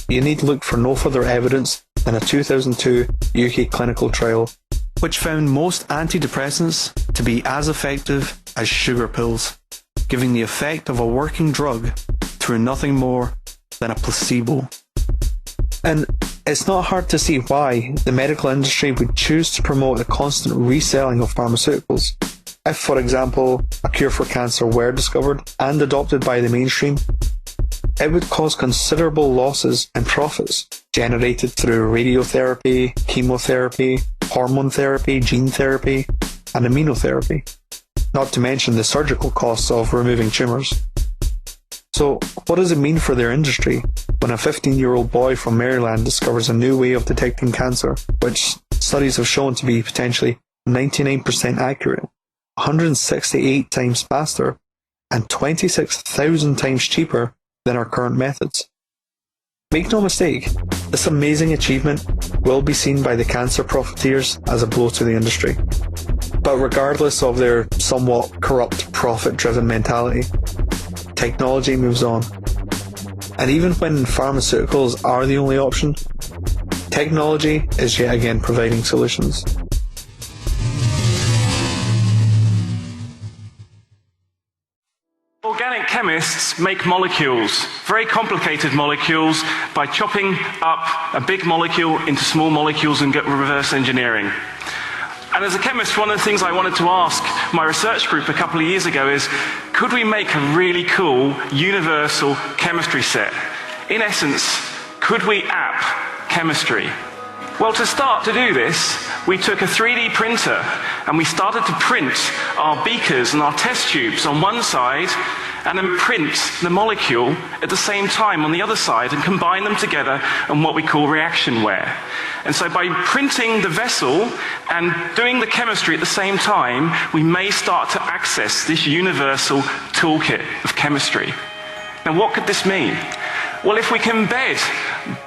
you need to look for no further evidence than a 2002 UK clinical trial, which found most antidepressants to be as effective as sugar pills, giving the effect of a working drug through nothing more than a placebo. And It's not hard to see why the medical industry would choose to promote the constant reselling of pharmaceuticals. If, for example, a cure for cancer were discovered and adopted by the mainstream, it would cause considerable losses in profits generated through radiotherapy, chemotherapy, hormone therapy, gene therapy, and immunotherapy, not to mention the surgical costs of removing tumours. So, what does it mean for their industry when a 15-year-old boy from Maryland discovers a new way of detecting cancer, which studies have shown to be potentially 99% accurate, 168 times faster, and 26,000 times cheaper than our current methods? Make no mistake, this amazing achievement will be seen by the cancer profiteers as a blow to the industry. But regardless of their somewhat corrupt, profit-driven mentality, technology moves on. And even when pharmaceuticals are the only option, technology is yet again providing solutions. Organic chemists make molecules, very complicated molecules, by chopping up a big molecule into small molecules and reverse engineering. And as a chemist, one of the things I wanted to ask my research group a couple of years ago is, could we make a really cool universal chemistry set? In essence, could we app chemistry? Well, to start to do this, we took a 3D printer and we started to print our beakers and our test tubes on one side and then print the molecule at the same time on the other side and combine them together in what we call reactionware. And so by printing the vessel and doing the chemistry at the same time, we may start to access this universal toolkit of chemistry. Now, what could this mean? Well, if we can embed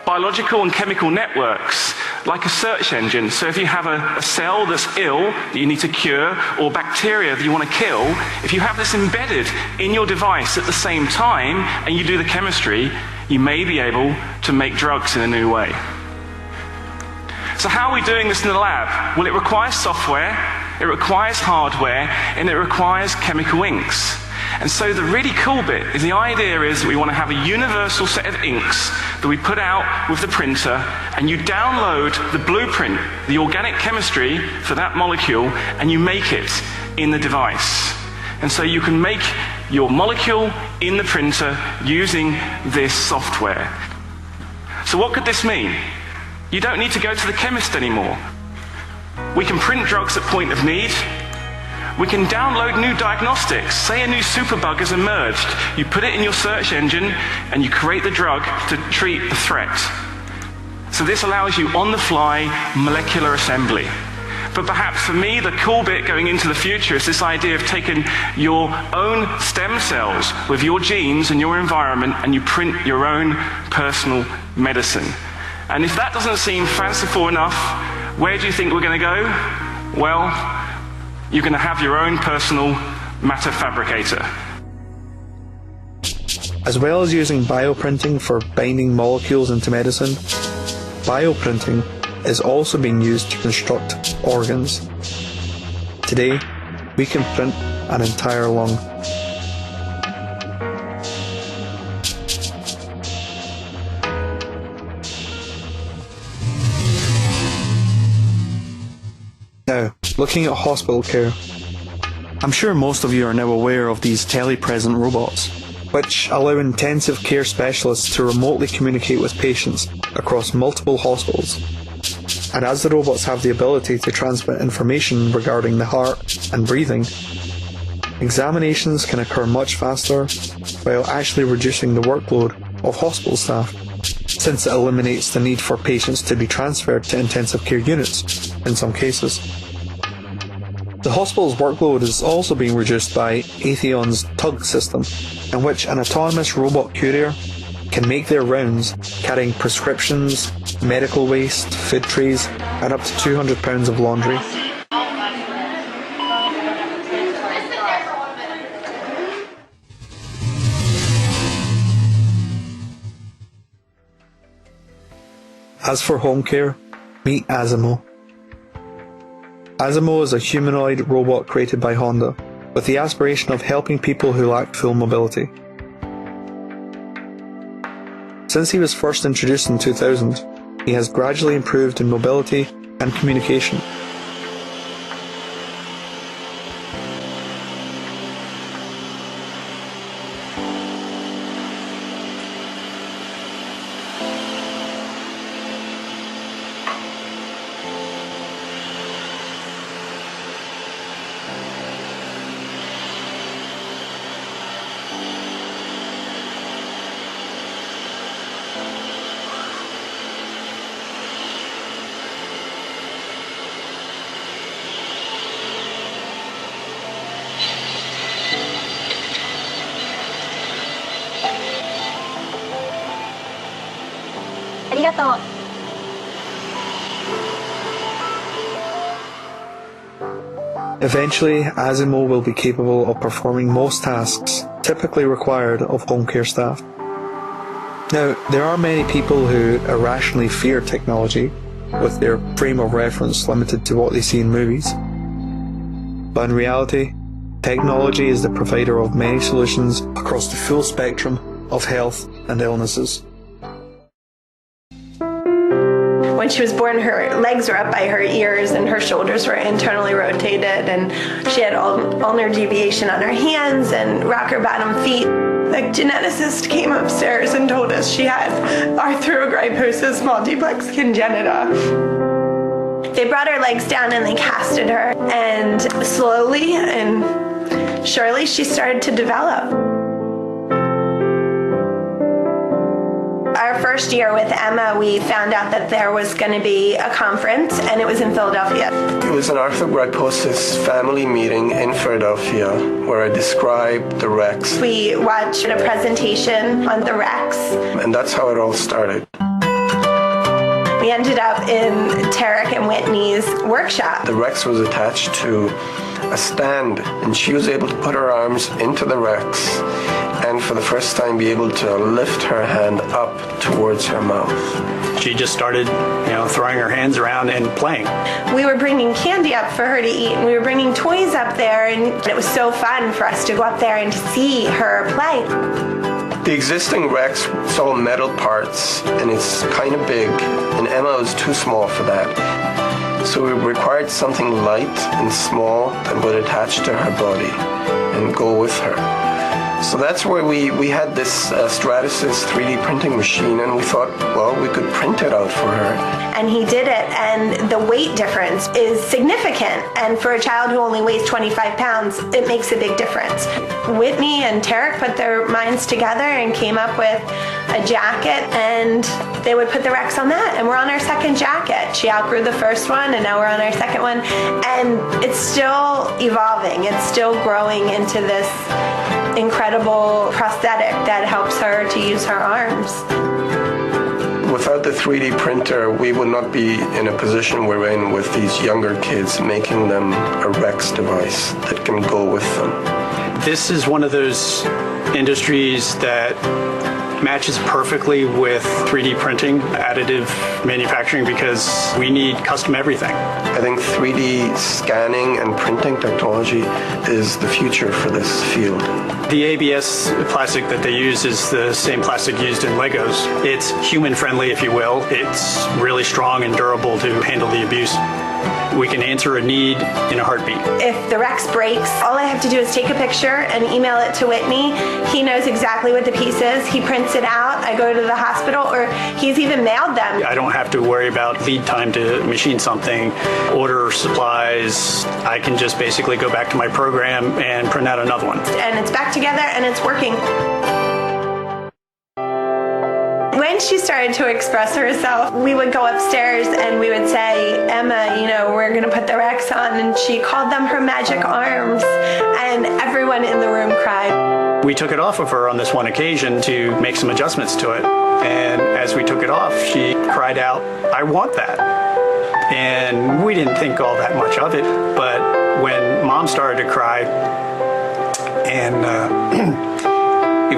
biological and chemical networks like a search engine, so if you have a cell that's ill that you need to cure, or bacteria that you want to kill, if you have this embedded in your device at the same time and you do the chemistry, you may be able to make drugs in a new way. So how are we doing this in the lab? Well, it requires software, it requires hardware, and it requires chemical inks. And so the really cool bit is the idea is that we want to have a universal set of inks that we put out with the printer, and you download the blueprint, the organic chemistry for that molecule, and you make it in the device. And so you can make your molecule in the printer using this software. So what could this mean? You don't need to go to the chemist anymore. We can print drugs at point of need. We can download new diagnostics. Say a new superbug has emerged. You put it in your search engine and you create the drug to treat the threat. So this allows you on-the-fly molecular assembly. But perhaps for me, the cool bit going into the future is this idea of taking your own stem cells with your genes and your environment, and you print your own personal medicine. And if that doesn't seem fanciful enough, where do you think we're going to go? Well, you're going to have your own personal matter fabricator. As well as using bioprinting for binding molecules into medicine, bioprinting is also being used to construct organs. Today, we can print an entire lung. Now, looking at hospital care, I'm sure most of you are now aware of these telepresent robots, which allow intensive care specialists to remotely communicate with patients across multiple hospitals. And as the robots have the ability to transmit information regarding the heart and breathing, examinations can occur much faster while actually reducing the workload of hospital staff, since it eliminates the need for patients to be transferred to intensive care units in some cases. The hospital's workload is also being reduced by Aethion's TUG system, in which an autonomous robot courier can make their rounds carrying prescriptions, medical waste, food trays, and up to 200 pounds of laundry. As for home care, meet Asimo. Asimo is a humanoid robot created by Honda, with the aspiration of helping people who lack full mobility. Since he was first introduced in 2000, he has gradually improved in mobility and communication. Eventually, Asimo will be capable of performing most tasks typically required of home care staff. Now, there are many people who irrationally fear technology, with their frame of reference limited to what they see in movies. But in reality, technology is the provider of many solutions across the full spectrum of health and illnesses. When she was born, her legs were up by her ears and her shoulders were internally rotated, and she had ulnar deviation on her hands and rocker bottom feet. The geneticist came upstairs and told us she had arthrogryposis multiplex congenita. They brought her legs down and they casted her, and slowly and surely she started to develop. Our first year with Emma, we found out that there was going to be a conference, and it was in Philadelphia. It was an arthrogryposis family meeting in Philadelphia where I described the Rex. We watched a presentation on the Rex. And that's how it all started. We ended up in Tarek and Whitney's workshop. The Rex was attached to a stand, and she was able to put her arms into the Rex and for the first time be able to lift her hand up towards her mouth. She just started, throwing her hands around and playing. We were bringing candy up for her to eat, and we were bringing toys up there, and it was so fun for us to go up there and to see her play. The existing Rex is all metal parts, and it's kind of big, and Emma was too small for that. So we required something light and small that would attach to her body and go with her. So that's where we had this Stratasys 3D printing machine, and we thought, well, we could print it out for her. And he did it, and the weight difference is significant. And for a child who only weighs 25 pounds, it makes a big difference. Whitney and Tarek put their minds together and came up with a jacket, and they would put the Rex on that, and we're on our second jacket. She outgrew the first one, and now we're on our second one. And it's still evolving. It's still growing into this incredible prosthetic that helps her to use her arms. Without the 3D printer, we would not be in a position we're in with these younger kids, making them a Rex device that can go with them. This is one of those industries that matches perfectly with 3D printing, additive manufacturing, because we need custom everything. I think 3D scanning and printing technology is the future for this field. The ABS plastic that they use is the same plastic used in Legos. It's human-friendly, if you will. It's really strong and durable to handle the abuse. We can answer a need in a heartbeat. If the Rex breaks, all I have to do is take a picture and email it to Whitney. He knows exactly what the piece is. He prints it out. I go to the hospital, or he's even mailed them. I don't have to worry about lead time to machine something, order supplies. I can just basically go back to my program and print out another one. And it's back together and it's working. When she started to express herself, we would go upstairs and we would say, Emma, we're going to put the Rex on. And she called them her magic arms. And everyone in the room cried. We took it off of her on this one occasion to make some adjustments to it. And as we took it off, she cried out, I want that. And we didn't think all that much of it. But when Mom started to cry, and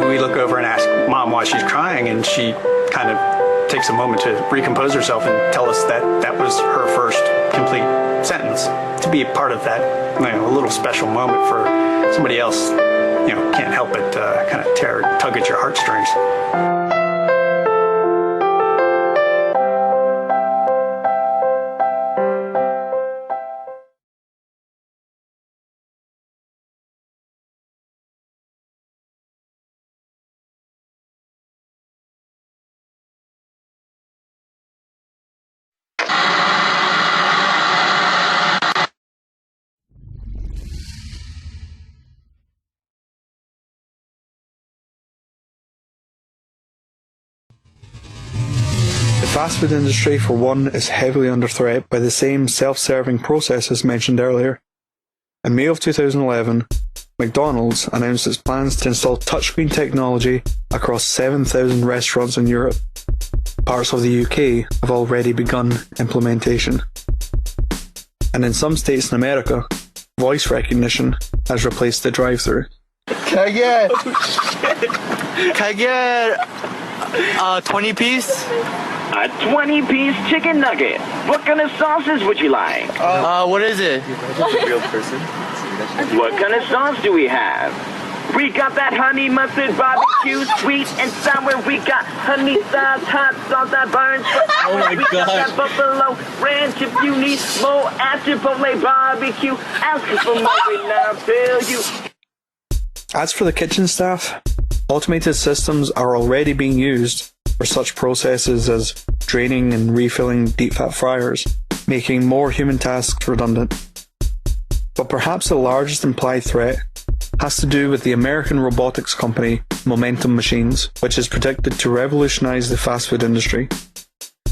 we look over and ask Mom why she's crying, and she kind of takes a moment to recompose herself and tell us that that was her first complete sentence. To be a part of that, a little special moment for somebody else, can't help but kind of tug at your heartstrings. fast food industry, for one, is heavily under threat by the same self-serving processes mentioned earlier. In May of 2011, McDonald's announced its plans to install touchscreen technology across 7,000 restaurants in Europe. Parts of the UK have already begun implementation. And in some states in America, voice recognition has replaced the drive-thru. Can I get a 20-piece? A 20-piece chicken nugget. What kind of sauces would you like? What is it? Real person. What kind of sauce do we have? We got that honey mustard barbecue, sweet and sour. We got honey sauce, hot sauce that burns. Oh my we got gosh. that buffalo ranch if you need more at Chipotle barbecue. Ask for more and I'll tell you. As for the kitchen staff, automated systems are already being used for such processes as draining and refilling deep fat fryers, making more human tasks redundant. But perhaps the largest implied threat has to do with the American robotics company Momentum Machines, which is predicted to revolutionize the fast food industry.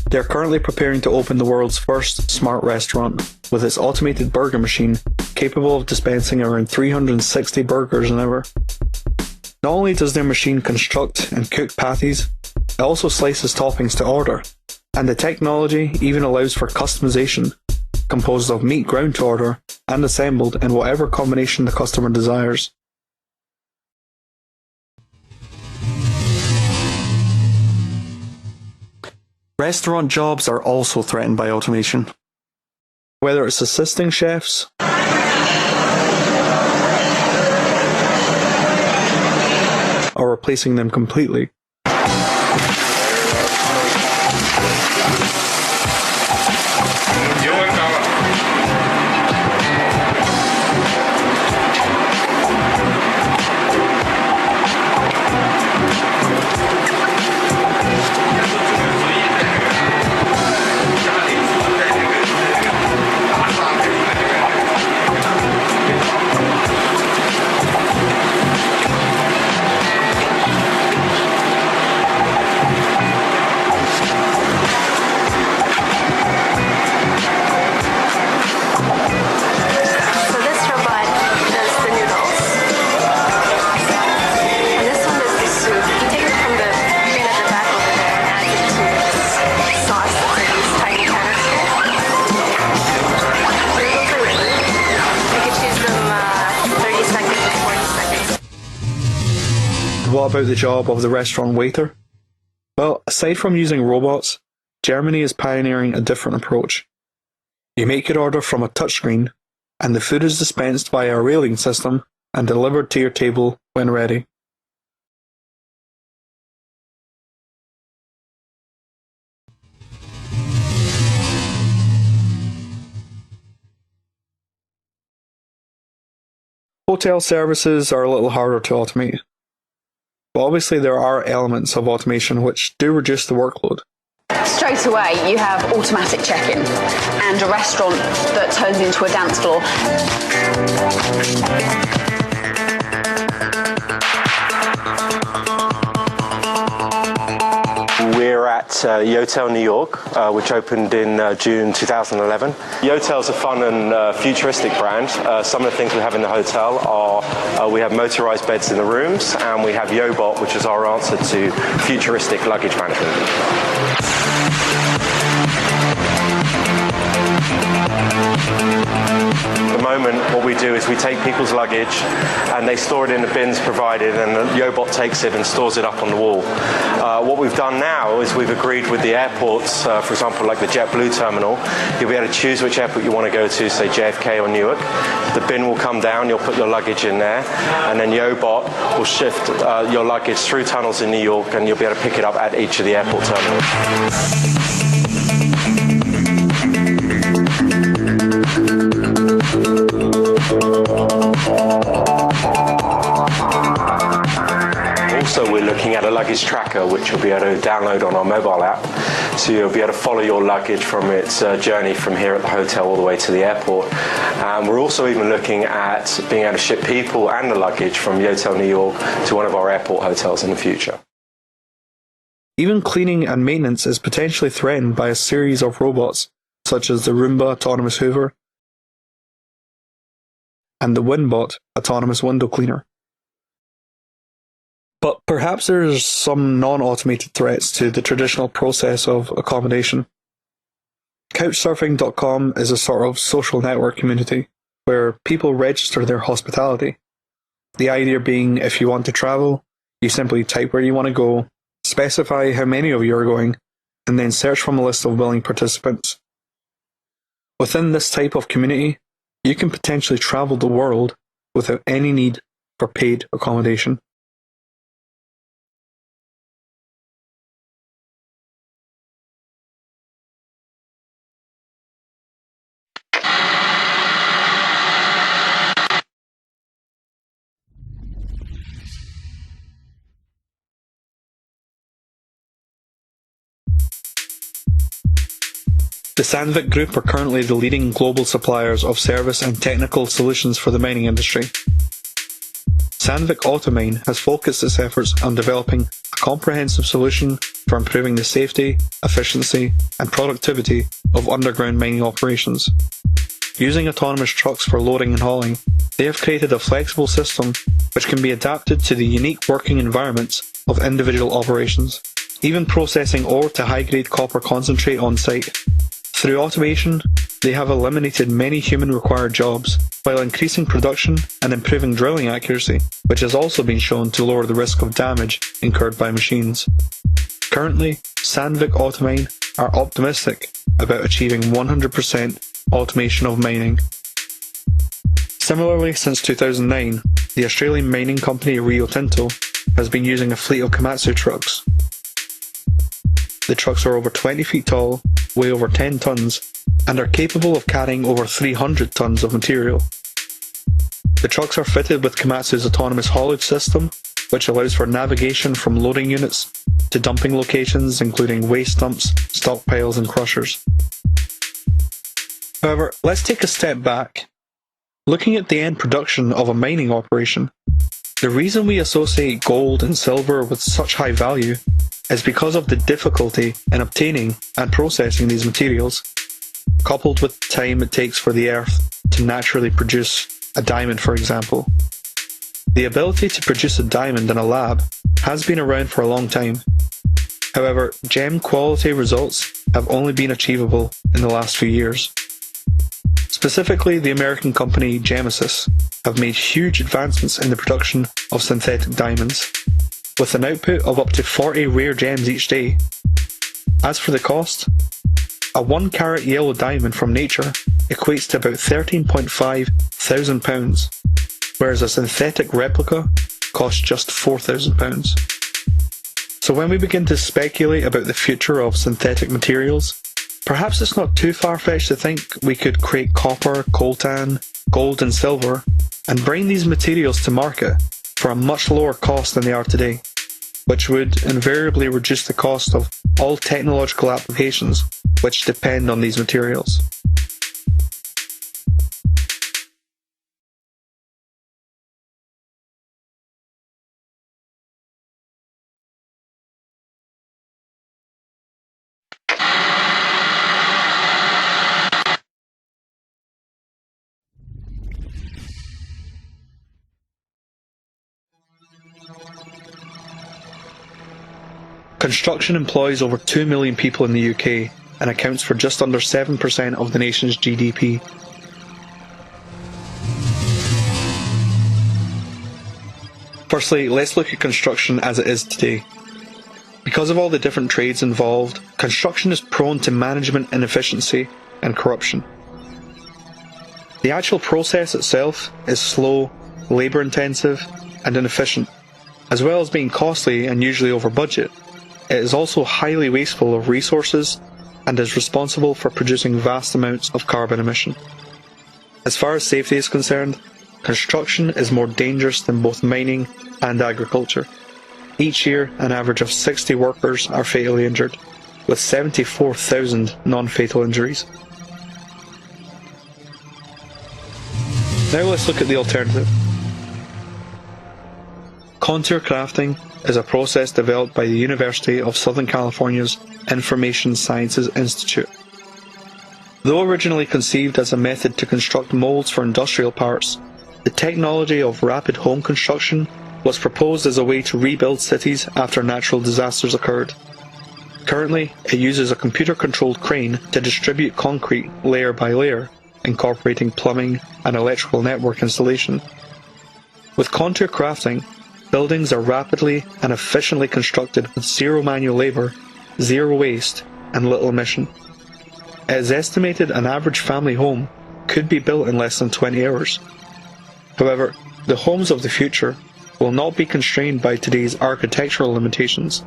They are currently preparing to open the world's first smart restaurant, with its automated burger machine capable of dispensing around 360 burgers an hour. Not only does their machine construct and cook patties, it also slices toppings to order, and the technology even allows for customization, composed of meat ground to order and assembled in whatever combination the customer desires. Restaurant jobs are also threatened by automation. Whether it's assisting chefs, or replacing them completely. What about the job of the restaurant waiter? Well, aside from using robots, Germany is pioneering a different approach. You make your order from a touchscreen, and the food is dispensed via a railing system and delivered to your table when ready. Hotel services are a little harder to automate. But obviously there are elements of automation which do reduce the workload. Straight away you have automatic check-in and a restaurant that turns into a dance floor. We're at Yotel New York, which opened in June 2011. Yotel's a fun and futuristic brand. Some of the things we have in the hotel are we have motorized beds in the rooms, and we have Yobot, which is our answer to futuristic luggage management. At the moment, what we do is we take people's luggage and they store it in the bins provided, and the Yobot takes it and stores it up on the wall. What we've done now is we've agreed with the airports, for example, like the JetBlue terminal, you'll be able to choose which airport you want to go to, say JFK or Newark. The bin will come down, you'll put your luggage in there, and then Yobot will shift your luggage through tunnels in New York, and you'll be able to pick it up at each of the airport terminals. Also, we're looking at a luggage tracker, which you'll be able to download on our mobile app. So you'll be able to follow your luggage from its journey from here at the hotel all the way to the airport. We're also even looking at being able to ship people and the luggage from Yotel New York to one of our airport hotels in the future. Even cleaning and maintenance is potentially threatened by a series of robots, such as the Roomba autonomous hoover and the Winbot autonomous window cleaner. But perhaps there's some non-automated threats to the traditional process of accommodation. Couchsurfing.com is a sort of social network community where people register their hospitality. The idea being, if you want to travel, you simply type where you want to go, specify how many of you are going, and then search from a list of willing participants. Within this type of community, you can potentially travel the world without any need for paid accommodation. The Sandvik Group are currently the leading global suppliers of service and technical solutions for the mining industry. Sandvik Automine has focused its efforts on developing a comprehensive solution for improving the safety, efficiency, and productivity of underground mining operations. Using autonomous trucks for loading and hauling, they have created a flexible system which can be adapted to the unique working environments of individual operations, even processing ore to high-grade copper concentrate on site. Through automation, they have eliminated many human-required jobs, while increasing production and improving drilling accuracy, which has also been shown to lower the risk of damage incurred by machines. Currently, Sandvik Automine are optimistic about achieving 100% automation of mining. Similarly, since 2009, the Australian mining company Rio Tinto has been using a fleet of Komatsu trucks. The trucks are over 20 feet tall, weigh over 10 tons, and are capable of carrying over 300 tons of material. The trucks are fitted with Komatsu's autonomous haulage system, which allows for navigation from loading units to dumping locations including waste dumps, stockpiles and crushers. However, let's take a step back. Looking at the end production of a mining operation, the reason we associate gold and silver with such high value is because of the difficulty in obtaining and processing these materials, coupled with the time it takes for the earth to naturally produce a diamond, for example. The ability to produce a diamond in a lab has been around for a long time. However, gem quality results have only been achievable in the last few years. Specifically, the American company Gemesis have made huge advancements in the production of synthetic diamonds, with an output of up to 40 rare gems each day. As for the cost, a 1 carat yellow diamond from nature equates to about £13.5 thousand, whereas a synthetic replica costs just £4,000. So when we begin to speculate about the future of synthetic materials, perhaps it's not too far-fetched to think we could create copper, coltan, gold and silver, and bring these materials to market for a much lower cost than they are today, which would invariably reduce the cost of all technological applications which depend on these materials. Construction employs over 2 million people in the UK and accounts for just under 7% of the nation's GDP. Firstly, let's look at construction as it is today. Because of all the different trades involved, construction is prone to management inefficiency and corruption. The actual process itself is slow, labour-intensive and inefficient, as well as being costly and usually over budget. It is also highly wasteful of resources and is responsible for producing vast amounts of carbon emission. As far as safety is concerned, construction is more dangerous than both mining and agriculture. Each year, an average of 60 workers are fatally injured, with 74,000 non-fatal injuries. Now let's look at the alternative. Contour crafting is a process developed by the University of Southern California's Information Sciences Institute. Though originally conceived as a method to construct molds for industrial parts, the technology of rapid home construction was proposed as a way to rebuild cities after natural disasters occurred. Currently, it uses a computer-controlled crane to distribute concrete layer by layer, incorporating plumbing and electrical network installation. With contour crafting, buildings are rapidly and efficiently constructed with zero manual labour, zero waste, and little emission. It is estimated an average family home could be built in less than 20 hours. However, the homes of the future will not be constrained by today's architectural limitations,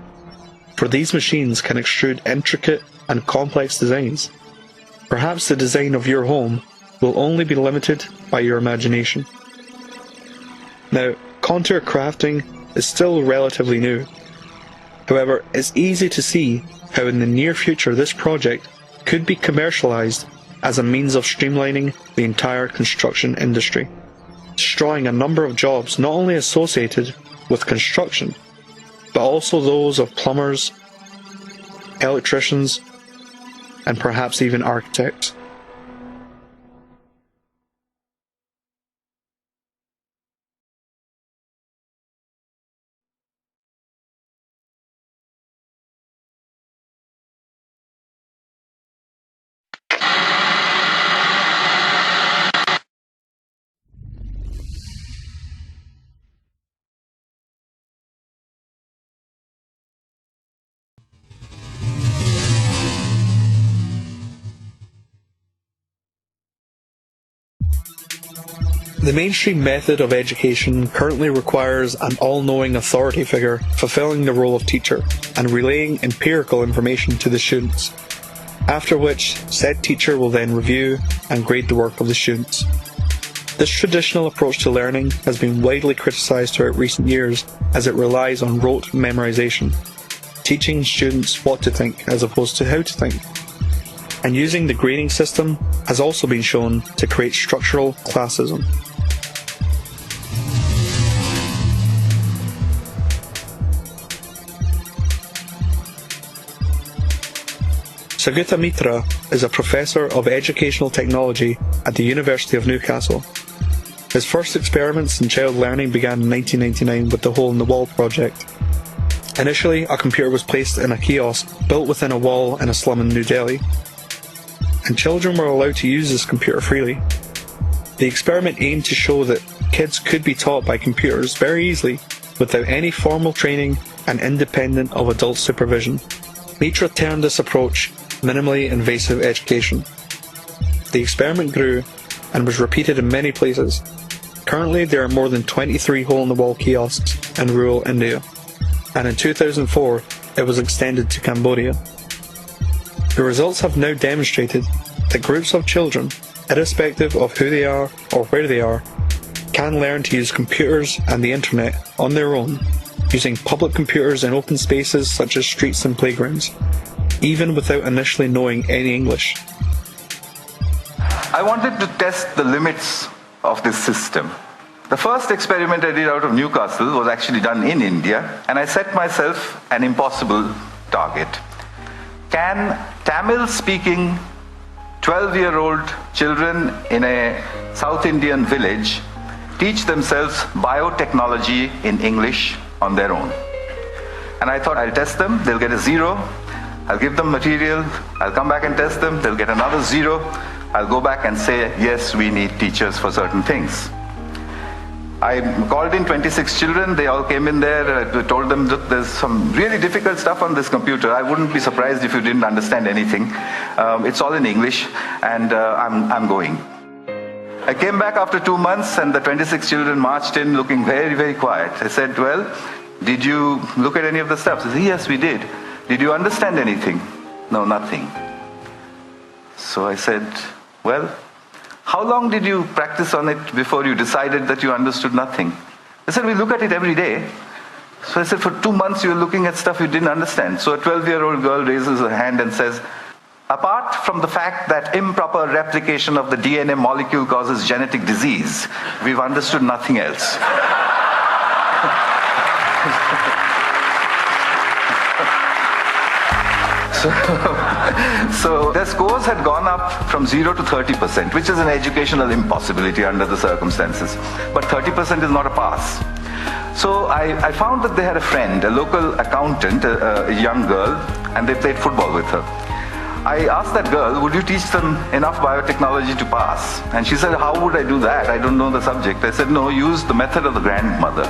for these machines can extrude intricate and complex designs. Perhaps the design of your home will only be limited by your imagination. Now, contour crafting is still relatively new. However, it's easy to see how in the near future this project could be commercialized as a means of streamlining the entire construction industry, destroying a number of jobs not only associated with construction, but also those of plumbers, electricians, and perhaps even architects. The mainstream method of education currently requires an all-knowing authority figure fulfilling the role of teacher and relaying empirical information to the students, after which said teacher will then review and grade the work of the students. This traditional approach to learning has been widely criticised throughout recent years as it relies on rote memorisation, teaching students what to think as opposed to how to think. And using the grading system has also been shown to create structural classism. Sagutha Mitra is a professor of educational technology at the University of Newcastle. His first experiments in child learning began in 1999 with the Hole in the Wall project. Initially, a computer was placed in a kiosk built within a wall in a slum in New Delhi, and children were allowed to use this computer freely. The experiment aimed to show that kids could be taught by computers very easily without any formal training and independent of adult supervision. Mitra termed this approach minimally invasive education. The experiment grew and was repeated in many places. Currently, there are more than 23 hole-in-the-wall kiosks in rural India, and in 2004 it was extended to Cambodia. The results have now demonstrated that groups of children, irrespective of who they are or where they are, can learn to use computers and the internet on their own, using public computers in open spaces such as streets and playgrounds, even without initially knowing any English. I wanted to test the limits of this system. The first experiment I did out of Newcastle was actually done in India, and I set myself an impossible target. Can Tamil-speaking 12-year-old children in a South Indian village teach themselves biotechnology in English on their own? And I thought, I'll test them, they'll get a 0, I'll give them material, I'll come back and test them, they'll get another 0, I'll go back and say, yes, we need teachers for certain things. I called in 26 children, they all came in there, I told them that there's some really difficult stuff on this computer. I wouldn't be surprised if you didn't understand anything. It's all in English, and I'm going. I came back after 2 months, and the 26 children marched in looking very, very quiet. I said, well, did you look at any of the stuff? They said, yes, we did. Did you understand anything? No, nothing. So I said, well, how long did you practice on it before you decided that you understood nothing? They said, we look at it every day. So I said, for 2 months you were looking at stuff you didn't understand. So a 12-year-old girl raises her hand and says, apart from the fact that improper replication of the DNA molecule causes genetic disease, we've understood nothing else. So their scores had gone up from 0 to 30%, which is an educational impossibility under the circumstances. But 30% is not a pass. So I found that they had a friend, a local accountant, a young girl, and they played football with her. I asked that girl, would you teach them enough biotechnology to pass? And she said, how would I do that? I don't know the subject. I said, no, use the method of the grandmother.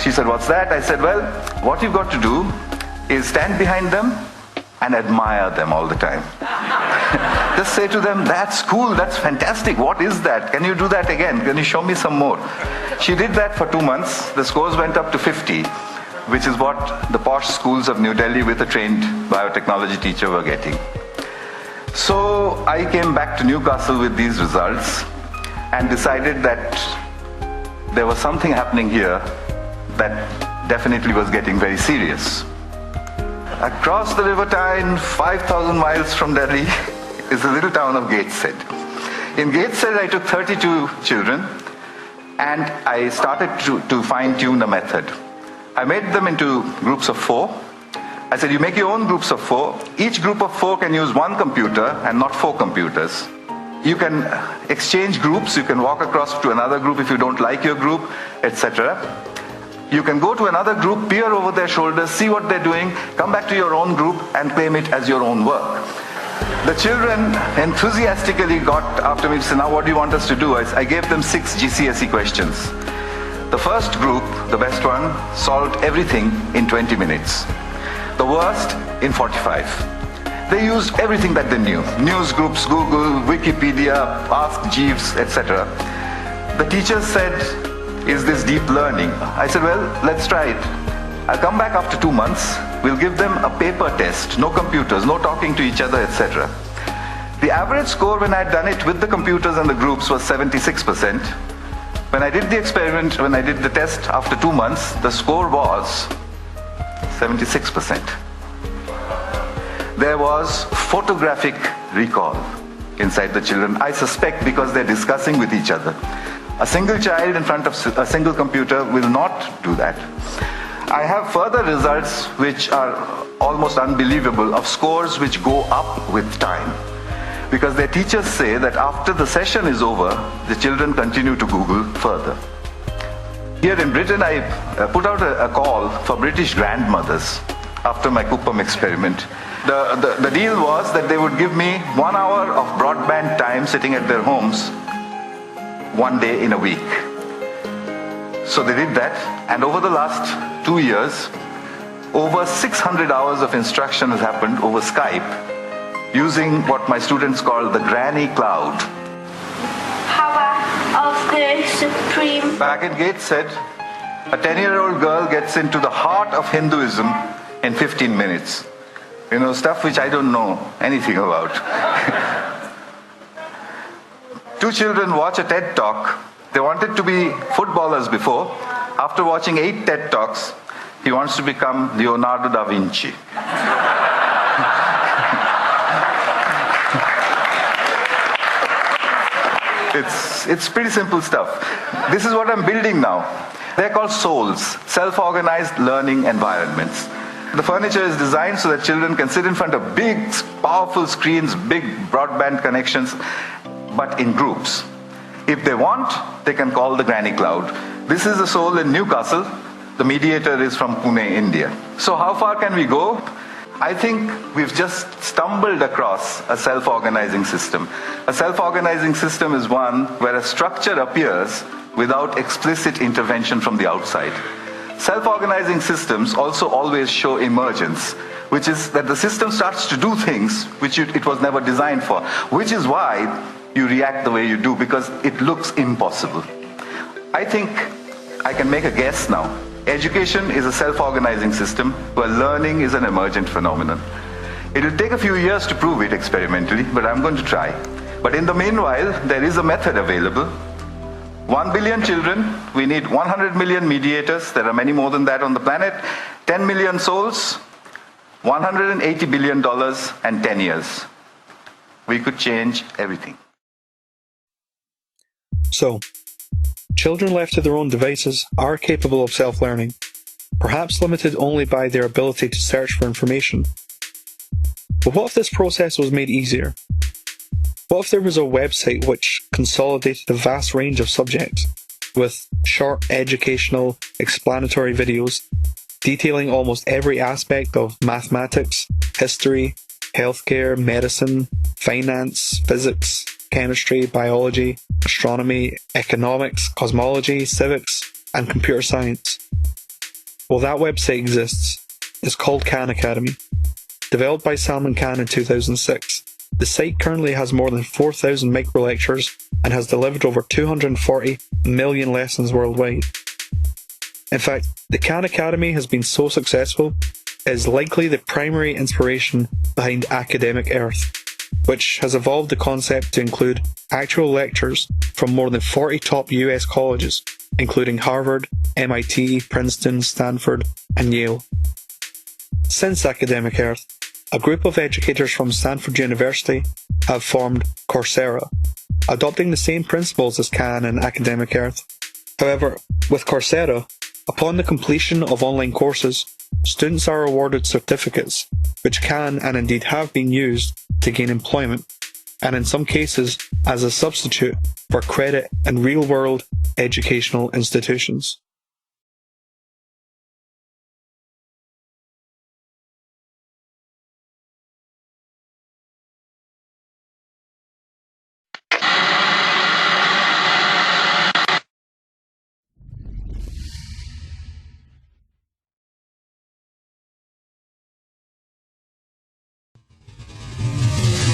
She said, what's that? I said, well, what you've got to do is stand behind them and admire them all the time. Just say to them, that's cool, that's fantastic, what is that? Can you do that again? Can you show me some more? She did that for 2 months. The scores went up to 50, which is what the posh schools of New Delhi with a trained biotechnology teacher were getting. So I came back to Newcastle with these results and decided that there was something happening here that definitely was getting very serious. Across the River Tyne, 5,000 miles from Delhi, is the little town of Gateshead. In Gateshead, I took 32 children and I started to fine-tune a method. I made them into groups of 4. I said, you make your own groups of 4. Each group of 4 can use 1 computer and not 4 computers. You can exchange groups, you can walk across to another group if you don't like your group, etc. You can go to another group, peer over their shoulders, see what they're doing, come back to your own group and claim it as your own work. The children enthusiastically got after me to say, now what do you want us to do? I gave them 6 GCSE questions. The first group, the best one, solved everything in 20 minutes. The worst, in 45. They used everything that they knew. News groups, Google, Wikipedia, Ask Jeeves, etc. The teachers said, is this deep learning? I said, well, let's try it. I'll come back after 2 months. We'll give them a paper test, no computers, no talking to each other, etc. The average score when I'd done it with the computers and the groups was 76%. When I did the experiment, when I did the test after 2 months, the score was 76%. There was photographic recall inside the children, I suspect because they're discussing with each other. A single child in front of a single computer will not do that. I have further results which are almost unbelievable of scores which go up with time. Because their teachers say that after the session is over, the children continue to Google further. Here in Britain, I put out a call for British grandmothers after my Kuppam experiment. The deal was that they would give me 1 hour of broadband time sitting at their homes 1 day in a week. So they did that, and over the last 2 years, over 600 hours of instruction has happened over Skype using what my students call the granny cloud. Power of the Supreme. Back in Gateshead, a 10-year-old girl gets into the heart of Hinduism in 15 minutes. You know, stuff which I don't know anything about. 2 children watch a TED Talk. They wanted to be footballers before. After watching 8 TED Talks, he wants to become Leonardo da Vinci. It's pretty simple stuff. This is what I'm building now. They're called souls, self-organized learning environments. The furniture is designed so that children can sit in front of big, powerful screens, big broadband connections, but in groups. If they want, they can call the granny cloud. This is a soul in Newcastle. The mediator is from Pune, India. So how far can we go? I think we've just stumbled across a self-organizing system. A self-organizing system is one where a structure appears without explicit intervention from the outside. Self-organizing systems also always show emergence, which is that the system starts to do things which it was never designed for, which is why you react the way you do, because it looks impossible. I think I can make a guess now. Education is a self-organizing system where learning is an emergent phenomenon. It will take a few years to prove it experimentally, but I'm going to try. But in the meanwhile, there is a method available. 1 billion children, we need 100 million mediators, there are many more than that on the planet, 10 million souls, $180 billion and 10 years. We could change everything. So, children left to their own devices are capable of self-learning, perhaps limited only by their ability to search for information. But what if this process was made easier? What if there was a website which consolidated a vast range of subjects, with short educational, explanatory videos detailing almost every aspect of mathematics, history, healthcare, medicine, finance, physics, chemistry, biology, astronomy, economics, cosmology, civics, and computer science? Well, that website exists. It's called Khan Academy. Developed by Salman Khan in 2006, the site currently has more than 4,000 micro-lectures and has delivered over 240 million lessons worldwide. In fact, the Khan Academy has been so successful, it is likely the primary inspiration behind Academic Earth, which has evolved the concept to include actual lectures from more than 40 top US colleges, including Harvard, MIT, Princeton, Stanford, and Yale. Since Academic Earth, a group of educators from Stanford University have formed Coursera, adopting the same principles as Khan and Academic Earth. However, with Coursera, upon the completion of online courses, students are awarded certificates, which can and indeed have been used to gain employment, and in some cases as a substitute for credit in real-world educational institutions.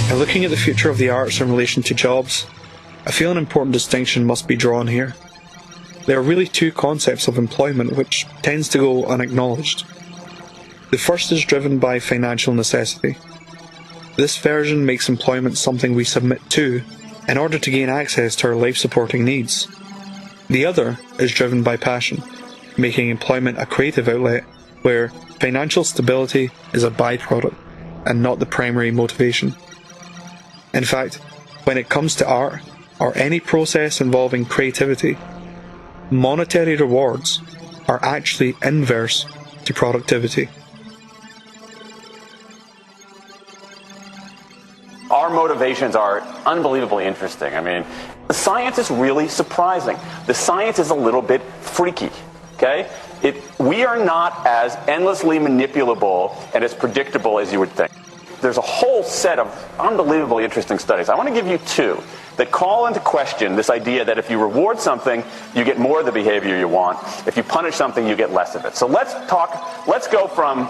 And looking at the future of the arts in relation to jobs, I feel an important distinction must be drawn here. There are really two concepts of employment which tends to go unacknowledged. The first is driven by financial necessity. This version makes employment something we submit to in order to gain access to our life-supporting needs. The other is driven by passion, making employment a creative outlet where financial stability is a byproduct and not the primary motivation. In fact, when it comes to art, or any process involving creativity, monetary rewards are actually inverse to productivity. Our motivations are unbelievably interesting. I mean, the science is really surprising. The science is a little bit freaky, okay? We are not as endlessly manipulable and as predictable as you would think. There's a whole set of unbelievably interesting studies. I want to give you two that call into question this idea that if you reward something, you get more of the behavior you want. If you punish something, you get less of it. So let's go from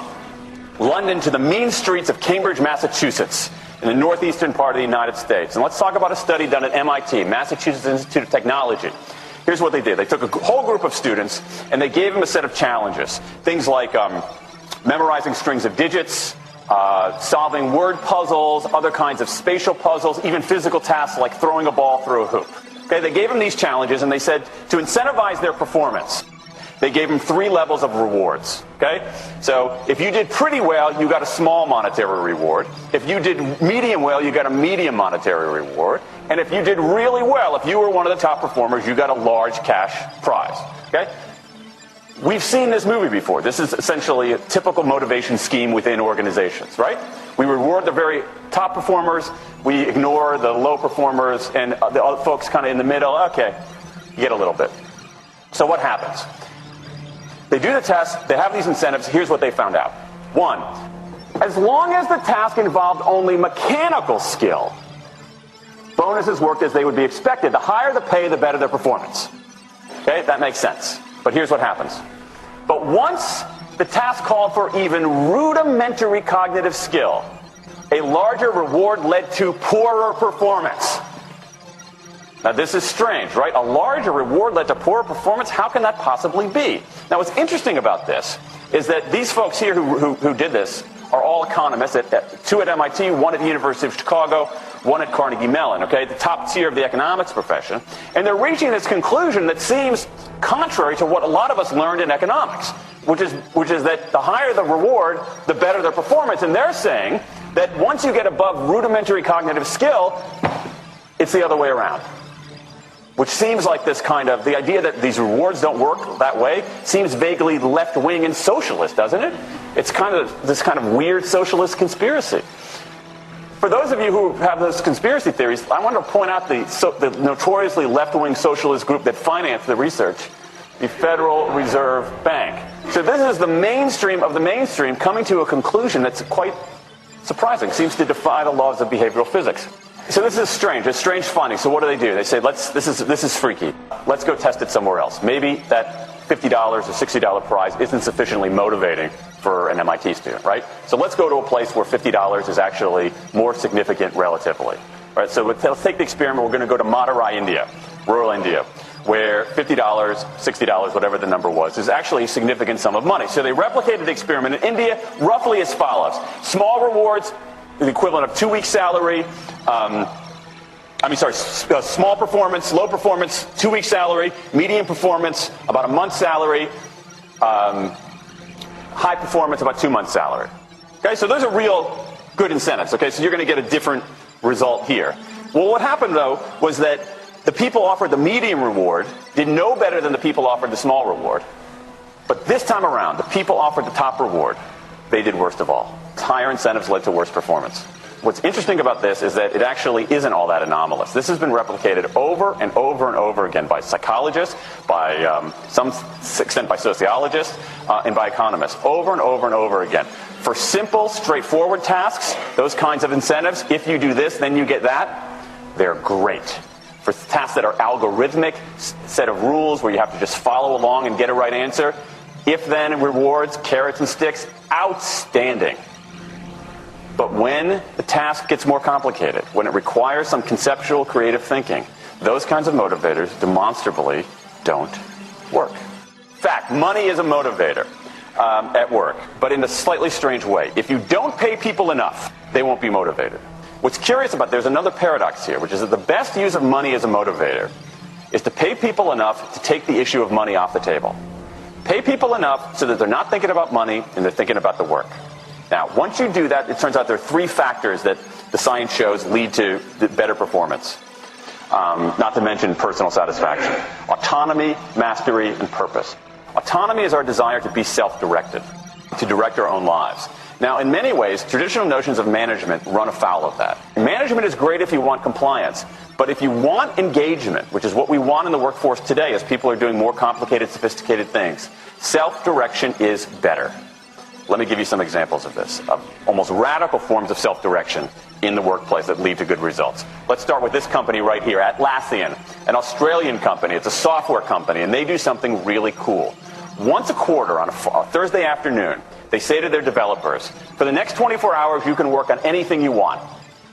London to the mean streets of Cambridge, Massachusetts, in the northeastern part of the United States. And let's talk about a study done at MIT, Massachusetts Institute of Technology. Here's what they did. They took a whole group of students, and they gave them a set of challenges. Things like memorizing strings of digits, solving word puzzles, other kinds of spatial puzzles, even physical tasks like throwing a ball through a hoop. Okay, they gave them these challenges, and they said to incentivize their performance, they gave them 3 levels of rewards. Okay, so if you did pretty well, you got a small monetary reward. If you did medium well, you got a medium monetary reward. And if you did really well, if you were one of the top performers, you got a large cash prize. Okay. We've seen this movie before. This is essentially a typical motivation scheme within organizations, right? We reward the very top performers, we ignore the low performers, and the other folks kind of in the middle. Okay, you get a little bit. So what happens? They do the test, they have these incentives. Here's what they found out. 1, as long as the task involved only mechanical skill, bonuses worked as they would be expected. The higher the pay, the better their performance. Okay, that makes sense. But here's what happens. But once the task called for even rudimentary cognitive skill, a larger reward led to poorer performance. Now this is strange, right? A larger reward led to poorer performance? How can that possibly be? Now what's interesting about this is that these folks here who did this are all economists, 2 at MIT, 1 at the University of Chicago, 1 at Carnegie Mellon, okay, the top tier of the economics profession. And they're reaching this conclusion that seems contrary to what a lot of us learned in economics, which is that the higher the reward, the better their performance. And they're saying that once you get above rudimentary cognitive skill, it's the other way around. Which seems like this kind of, the idea that these rewards don't work that way seems vaguely left-wing and socialist, doesn't it? It's kind of this kind of weird socialist conspiracy. For those of you who have those conspiracy theories, I want to point out the notoriously left-wing socialist group that financed the research, the Federal Reserve Bank. So this is the mainstream of the mainstream coming to a conclusion that's quite surprising. Seems to defy the laws of behavioral physics. So this is strange. It's strange finding. So what do? They say, this is freaky. Let's go test it somewhere else. Maybe that $50 or $60 prize isn't sufficiently motivating for an MIT student, right? So let's go to a place where $50 is actually more significant relatively. Right? So let's take the experiment. We're going to go to Madurai, India, rural India, where $50, $60, whatever the number was, is actually a significant sum of money. So they replicated the experiment in India roughly as follows. Small rewards, the equivalent of 2 weeks' salary. Small performance, low performance, 2 weeks' salary. Medium performance, about a month's salary. High performance, about 2 months' salary. Okay, so those are real good incentives. Okay, so you're going to get a different result here. Well, what happened, though, was that the people offered the medium reward did no better than the people offered the small reward. But this time around, the people offered the top reward. They did worst of all. Higher incentives led to worse performance. What's interesting about this is that it actually isn't all that anomalous. This has been replicated over and over and over again by psychologists, by some extent by sociologists, and by economists, over and over and over again. For simple, straightforward tasks, those kinds of incentives, if you do this, then you get that, they're great. For tasks that are algorithmic, set of rules where you have to just follow along and get a right answer, if-then rewards, carrots and sticks, outstanding. But when the task gets more complicated, when it requires some conceptual, creative thinking, those kinds of motivators demonstrably don't work. In fact, money is a motivator at work, but in a slightly strange way. If you don't pay people enough, they won't be motivated. What's curious about, there's another paradox here, which is that the best use of money as a motivator is to pay people enough to take the issue of money off the table. Pay people enough so that they're not thinking about money and they're thinking about the work. Now, once you do that, it turns out there are three factors that the science shows lead to better performance. Not to mention personal satisfaction. Autonomy, mastery, and purpose. Autonomy is our desire to be self-directed, to direct our own lives. Now, in many ways, traditional notions of management run afoul of that. Management is great if you want compliance, but if you want engagement, which is what we want in the workforce today as people are doing more complicated, sophisticated things, self-direction is better. Let me give you some examples of this, of almost radical forms of self-direction in the workplace that lead to good results. Let's start with this company right here, Atlassian, an Australian company. It's a software company, and they do something really cool. Once a quarter on a Thursday afternoon, they say to their developers, for the next 24 hours, you can work on anything you want.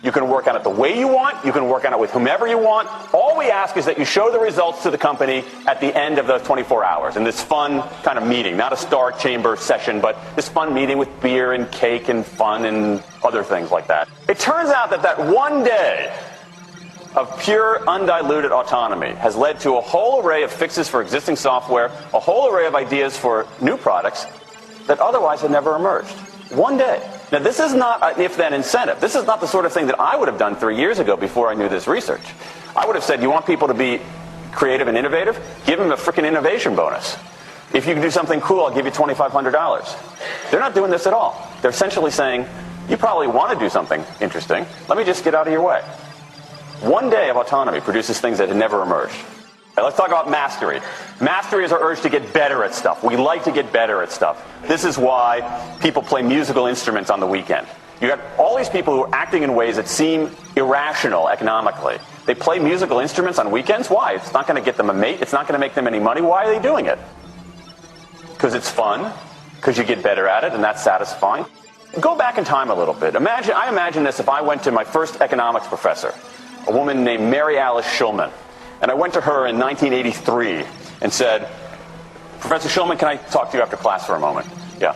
You can work on it the way you want. You can work on it with whomever you want. All we ask is that you show the results to the company at the end of those 24 hours in this fun kind of meeting, not a star chamber session, but this fun meeting with beer and cake and fun and other things like that. It turns out that that one day of pure, undiluted autonomy has led to a whole array of fixes for existing software, a whole array of ideas for new products that otherwise had never emerged. One day. Now, this is not an if-then incentive. This is not the sort of thing that I would have done 3 years ago before I knew this research. I would have said, you want people to be creative and innovative? Give them a freaking innovation bonus. If you can do something cool, I'll give you $2,500. They're not doing this at all. They're essentially saying, you probably want to do something interesting. Let me just get out of your way. One day of autonomy produces things that had never emerged. Now, let's talk about mastery. Mastery is our urge to get better at stuff. We like to get better at stuff. This is why people play musical instruments on the weekend. You got all these people who are acting in ways that seem irrational economically. They play musical instruments on weekends. Why? It's not going to get them a mate. It's not going to make them any money. Why are they doing it? Because it's fun. Because you get better at it, and that's satisfying. Go back in time a little bit. I imagine this if I went to my first economics professor, a woman named Mary Alice Shulman. And I went to her in 1983 and said, Professor Shulman, can I talk to you after class for a moment? Yeah.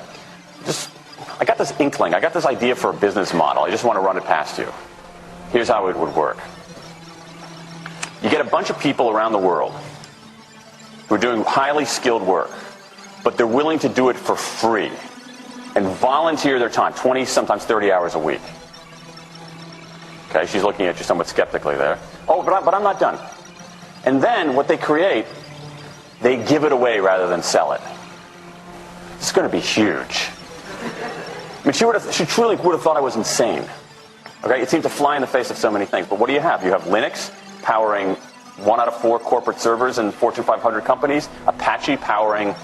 I got this inkling. I got this idea for a business model. I just want to run it past you. Here's how it would work. You get a bunch of people around the world who are doing highly skilled work, but they're willing to do it for free and volunteer their time, 20, sometimes 30 hours a week. Okay, she's looking at you somewhat skeptically there. Oh, but I'm not done. And then what they create, they give it away rather than sell it. It's going to be huge. I mean, she truly would have thought I was insane. Okay, it seems to fly in the face of so many things. But what do you have? You have Linux powering 1 out of 4 corporate servers in Fortune 500 companies, Apache powering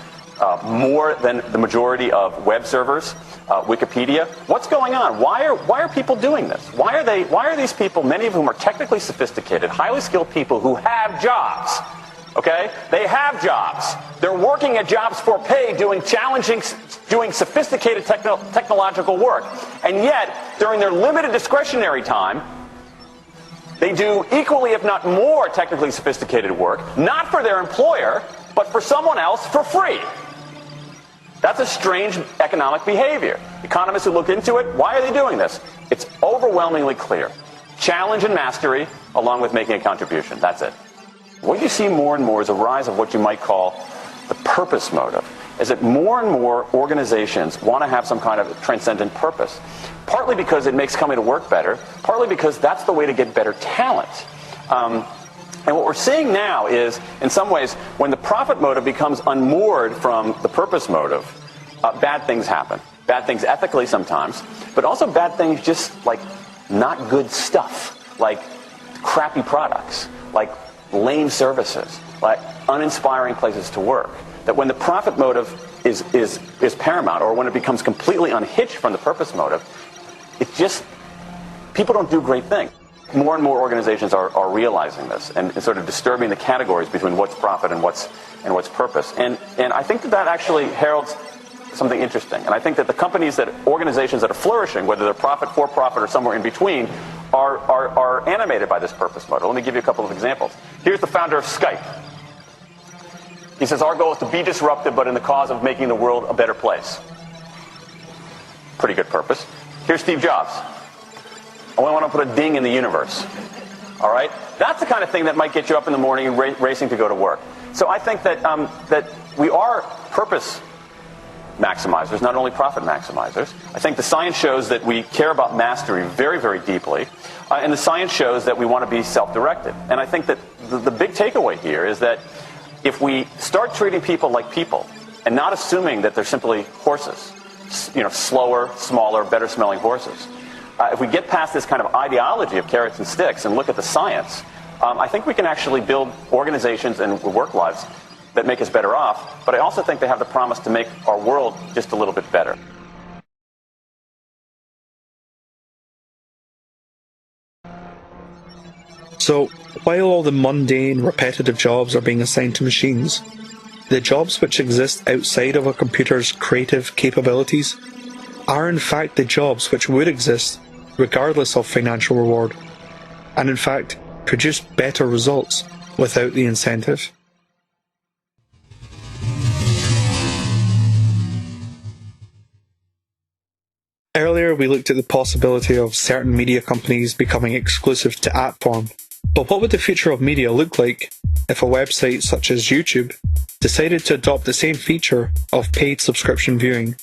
more than the majority of web servers, Wikipedia. What's going on? Why are people doing this? Why are these people, many of whom are technically sophisticated, highly skilled people who have jobs? Okay? They have jobs. They're working at jobs for pay, doing sophisticated technological work. And yet, during their limited discretionary time, they do equally, if not more, technically sophisticated work, not for their employer, but for someone else for free. That's a strange economic behavior. Economists who look into it, why are they doing this? It's overwhelmingly clear. Challenge and mastery, along with making a contribution. That's it. What you see more and more is a rise of what you might call the purpose motive, is that more and more organizations want to have some kind of transcendent purpose, partly because it makes coming to work better, partly because that's the way to get better talent. And what we're seeing now is, in some ways, when the profit motive becomes unmoored from the purpose motive, bad things happen. Bad things ethically sometimes, but also bad things just like not good stuff, like crappy products, like lame services, like uninspiring places to work. That when the profit motive is paramount, or when it becomes completely unhitched from the purpose motive, it's just, people don't do great things. More and more organizations are realizing this and sort of disturbing the categories between what's profit and what's purpose. And I think that actually heralds something interesting. And I think that the organizations that are flourishing, whether they're profit, for profit, or somewhere in between, are animated by this purpose model. Let me give you a couple of examples. Here's the founder of Skype. He says, our goal is to be disruptive, but in the cause of making the world a better place. Pretty good purpose. Here's Steve Jobs. I want to put a ding in the universe. All right? That's the kind of thing that might get you up in the morning and racing to go to work. So I think that that we are purpose maximizers, not only profit maximizers. I think the science shows that we care about mastery very, very deeply. And the science shows that we want to be self-directed. And I think that the big takeaway here is that if we start treating people like people and not assuming that they're simply horses, slower, smaller, better-smelling horses, if we get past this kind of ideology of carrots and sticks and look at the science, I think we can actually build organizations and work lives that make us better off, but I also think they have the promise to make our world just a little bit better. So, while all the mundane, repetitive jobs are being assigned to machines, the jobs which exist outside of a computer's creative capabilities are in fact the jobs which would exist regardless of financial reward, and in fact produce better results without the incentive. Earlier we looked at the possibility of certain media companies becoming exclusive to app form. But what would the future of media look like if a website such as YouTube decided to adopt the same feature of paid subscription viewing,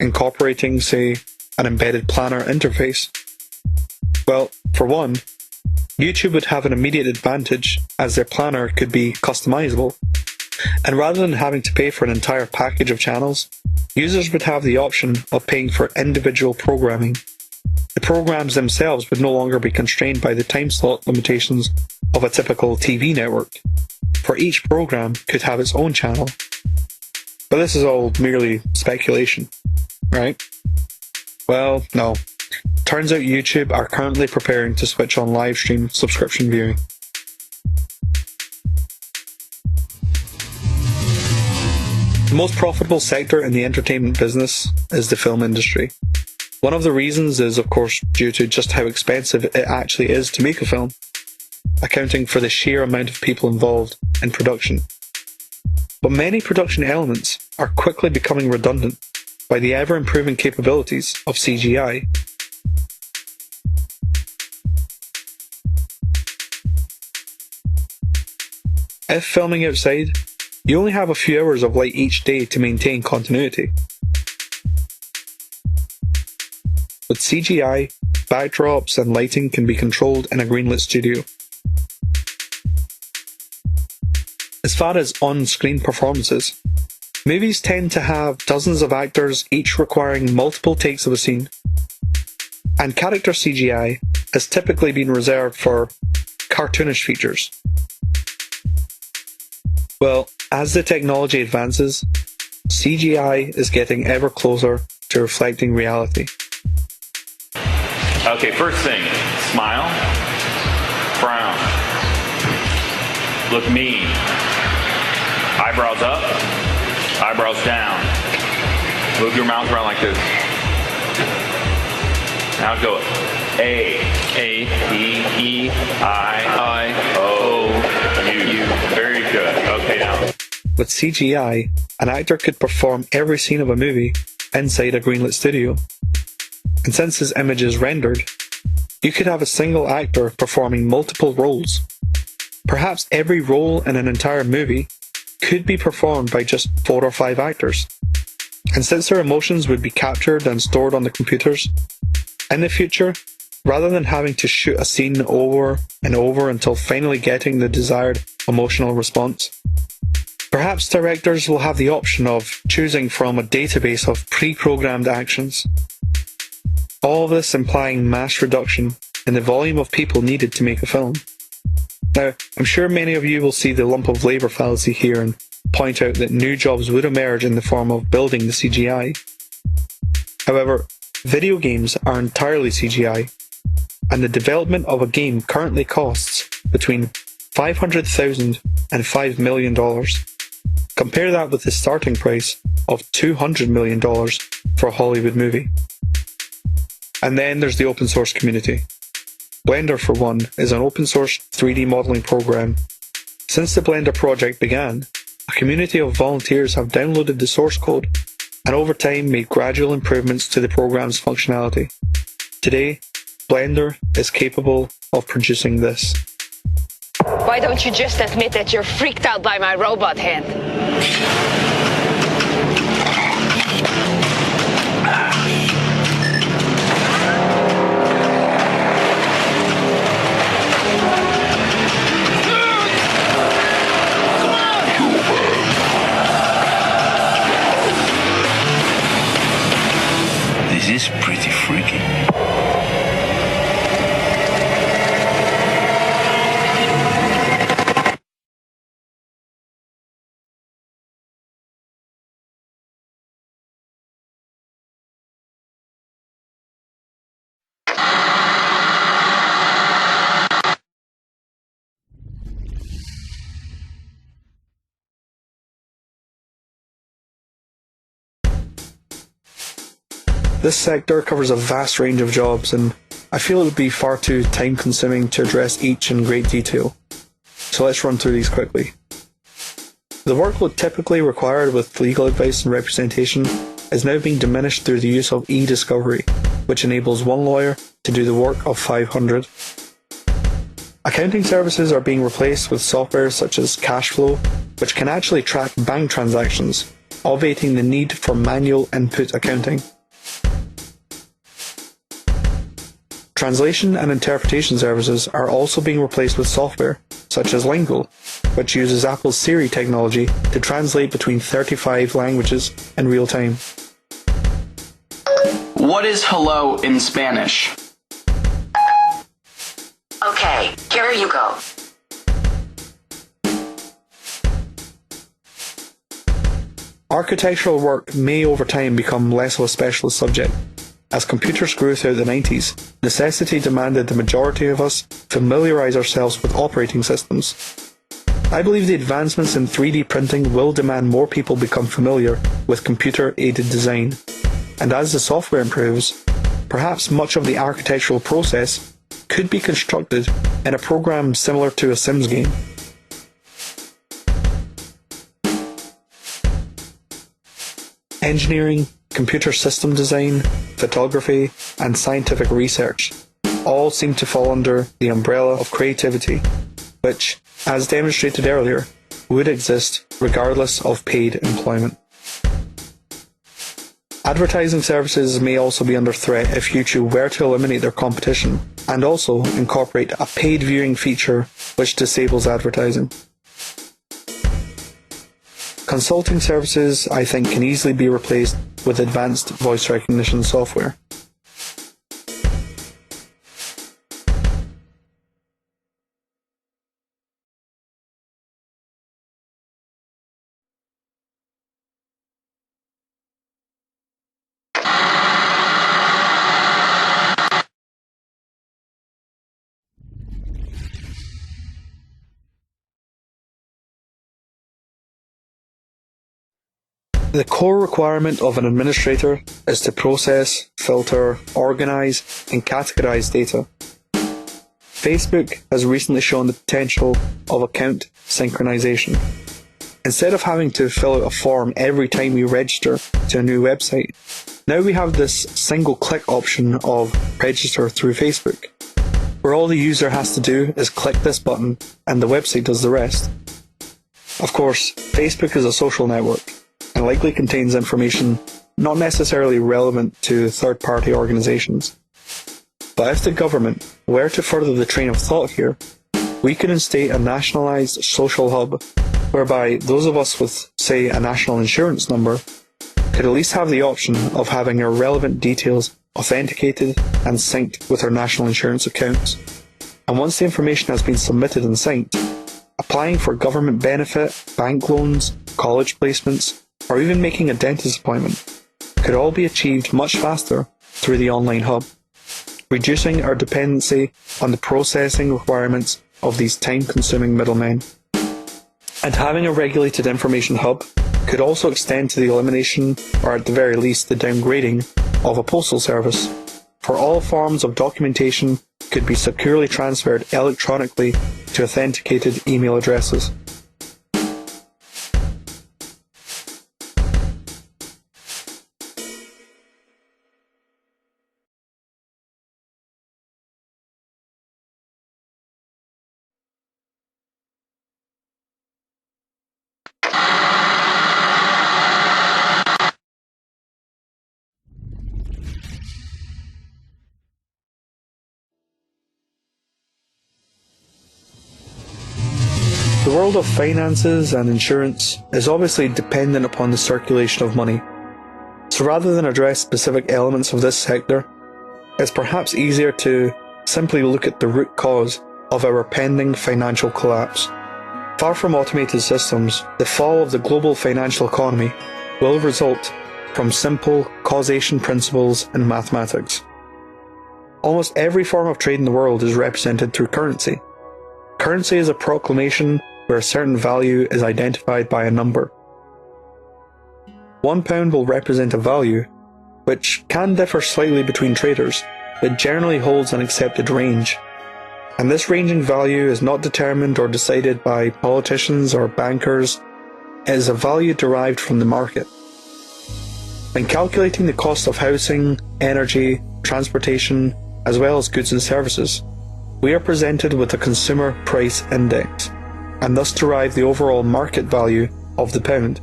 incorporating, say, an embedded planner interface? Well, for one, YouTube would have an immediate advantage as their planner could be customizable, and rather than having to pay for an entire package of channels, users would have the option of paying for individual programming. The programs themselves would no longer be constrained by the time slot limitations of a typical TV network, for each program could have its own channel. But this is all merely speculation, right? Well, no. Turns out YouTube are currently preparing to switch on live stream subscription viewing. The most profitable sector in the entertainment business is the film industry. One of the reasons is, of course, due to just how expensive it actually is to make a film, accounting for the sheer amount of people involved in production. But many production elements are quickly becoming redundant by the ever-improving capabilities of CGI. If filming outside, you only have a few hours of light each day to maintain continuity. With CGI, backdrops and lighting can be controlled in a greenlit studio. As far as on-screen performances, movies tend to have dozens of actors each requiring multiple takes of a scene, and character CGI has typically been reserved for cartoonish features. Well, as the technology advances, CGI is getting ever closer to reflecting reality. Okay, first thing, smile, frown, look mean, eyebrows up, eyebrows down, move your mouth around like this. Now go A, E, I, O, U. Very good. Okay, now. With CGI, an actor could perform every scene of a movie inside a greenlit studio. And since his image is rendered, you could have a single actor performing multiple roles. Perhaps every role in an entire movie could be performed by just 4 or 5 actors. And since their emotions would be captured and stored on the computers, in the future, rather than having to shoot a scene over and over until finally getting the desired emotional response, perhaps directors will have the option of choosing from a database of pre-programmed actions. All this implying mass reduction in the volume of people needed to make a film. Now, I'm sure many of you will see the lump of labour fallacy here and point out that new jobs would emerge in the form of building the CGI. However, video games are entirely CGI, and the development of a game currently costs between $500,000 and $5 million. Compare that with the starting price of $200 million for a Hollywood movie. And then there's the open source community. Blender, for one, is an open source 3D modeling program. Since the Blender project began, a community of volunteers have downloaded the source code and over time made gradual improvements to the program's functionality. Today, Blender is capable of producing this. Why don't you just admit that you're freaked out by my robot hand? This is pretty freaky. This sector covers a vast range of jobs, and I feel it would be far too time-consuming to address each in great detail. So let's run through these quickly. The workload typically required with legal advice and representation is now being diminished through the use of e-discovery, which enables one lawyer to do the work of 500. Accounting services are being replaced with software such as Cashflow, which can actually track bank transactions, obviating the need for manual input accounting. Translation and interpretation services are also being replaced with software, such as Lingo, which uses Apple's Siri technology to translate between 35 languages in real time. What is hello in Spanish? Okay, here you go. Architectural work may over time become less of a specialist subject. As computers grew throughout the 90s, necessity demanded the majority of us familiarise ourselves with operating systems. I believe the advancements in 3D printing will demand more people become familiar with computer-aided design. And as the software improves, perhaps much of the architectural process could be constructed in a program similar to a Sims game. Engineering, computer system design, photography, and scientific research all seem to fall under the umbrella of creativity, which, as demonstrated earlier, would exist regardless of paid employment. Advertising services may also be under threat if YouTube were to eliminate their competition and also incorporate a paid viewing feature which disables advertising. Consulting services, I think, can easily be replaced with advanced voice recognition software. The core requirement of an administrator is to process, filter, organize, and categorize data. Facebook has recently shown the potential of account synchronization. Instead of having to fill out a form every time we register to a new website, now we have this single-click option of register through Facebook, where all the user has to do is click this button and the website does the rest. Of course, Facebook is a social network and likely contains information not necessarily relevant to third-party organizations. But if the government were to further the train of thought here, we could instate a nationalised social hub whereby those of us with, say, a national insurance number could at least have the option of having our relevant details authenticated and synced with our national insurance accounts. And once the information has been submitted and synced, applying for government benefit, bank loans, college placements, or even making a dentist appointment could all be achieved much faster through the online hub, reducing our dependency on the processing requirements of these time-consuming middlemen. And having a regulated information hub could also extend to the elimination, or at the very least the downgrading, of a postal service, for all forms of documentation could be securely transferred electronically to authenticated email addresses. The world of finances and insurance is obviously dependent upon the circulation of money. So rather than address specific elements of this sector, it's perhaps easier to simply look at the root cause of our pending financial collapse. Far from automated systems, the fall of the global financial economy will result from simple causation principles in mathematics. Almost every form of trade in the world is represented through currency. Currency is a proclamation where a certain value is identified by a number. £1 will represent a value, which can differ slightly between traders, but generally holds an accepted range. And this ranging value is not determined or decided by politicians or bankers. It is a value derived from the market. When calculating the cost of housing, energy, transportation, as well as goods and services, we are presented with a consumer price index, and thus derive the overall market value of the pound.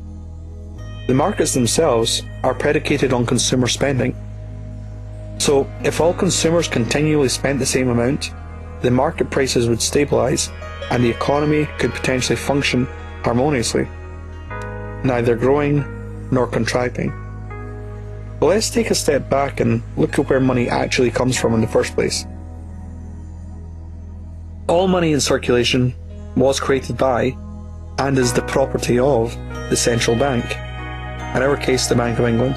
The markets themselves are predicated on consumer spending. So, if all consumers continually spent the same amount, the market prices would stabilise, and the economy could potentially function harmoniously, neither growing nor contracting. But let's take a step back and look at where money actually comes from in the first place. All money in circulation was created by, and is the property of, the central bank, in our case the Bank of England.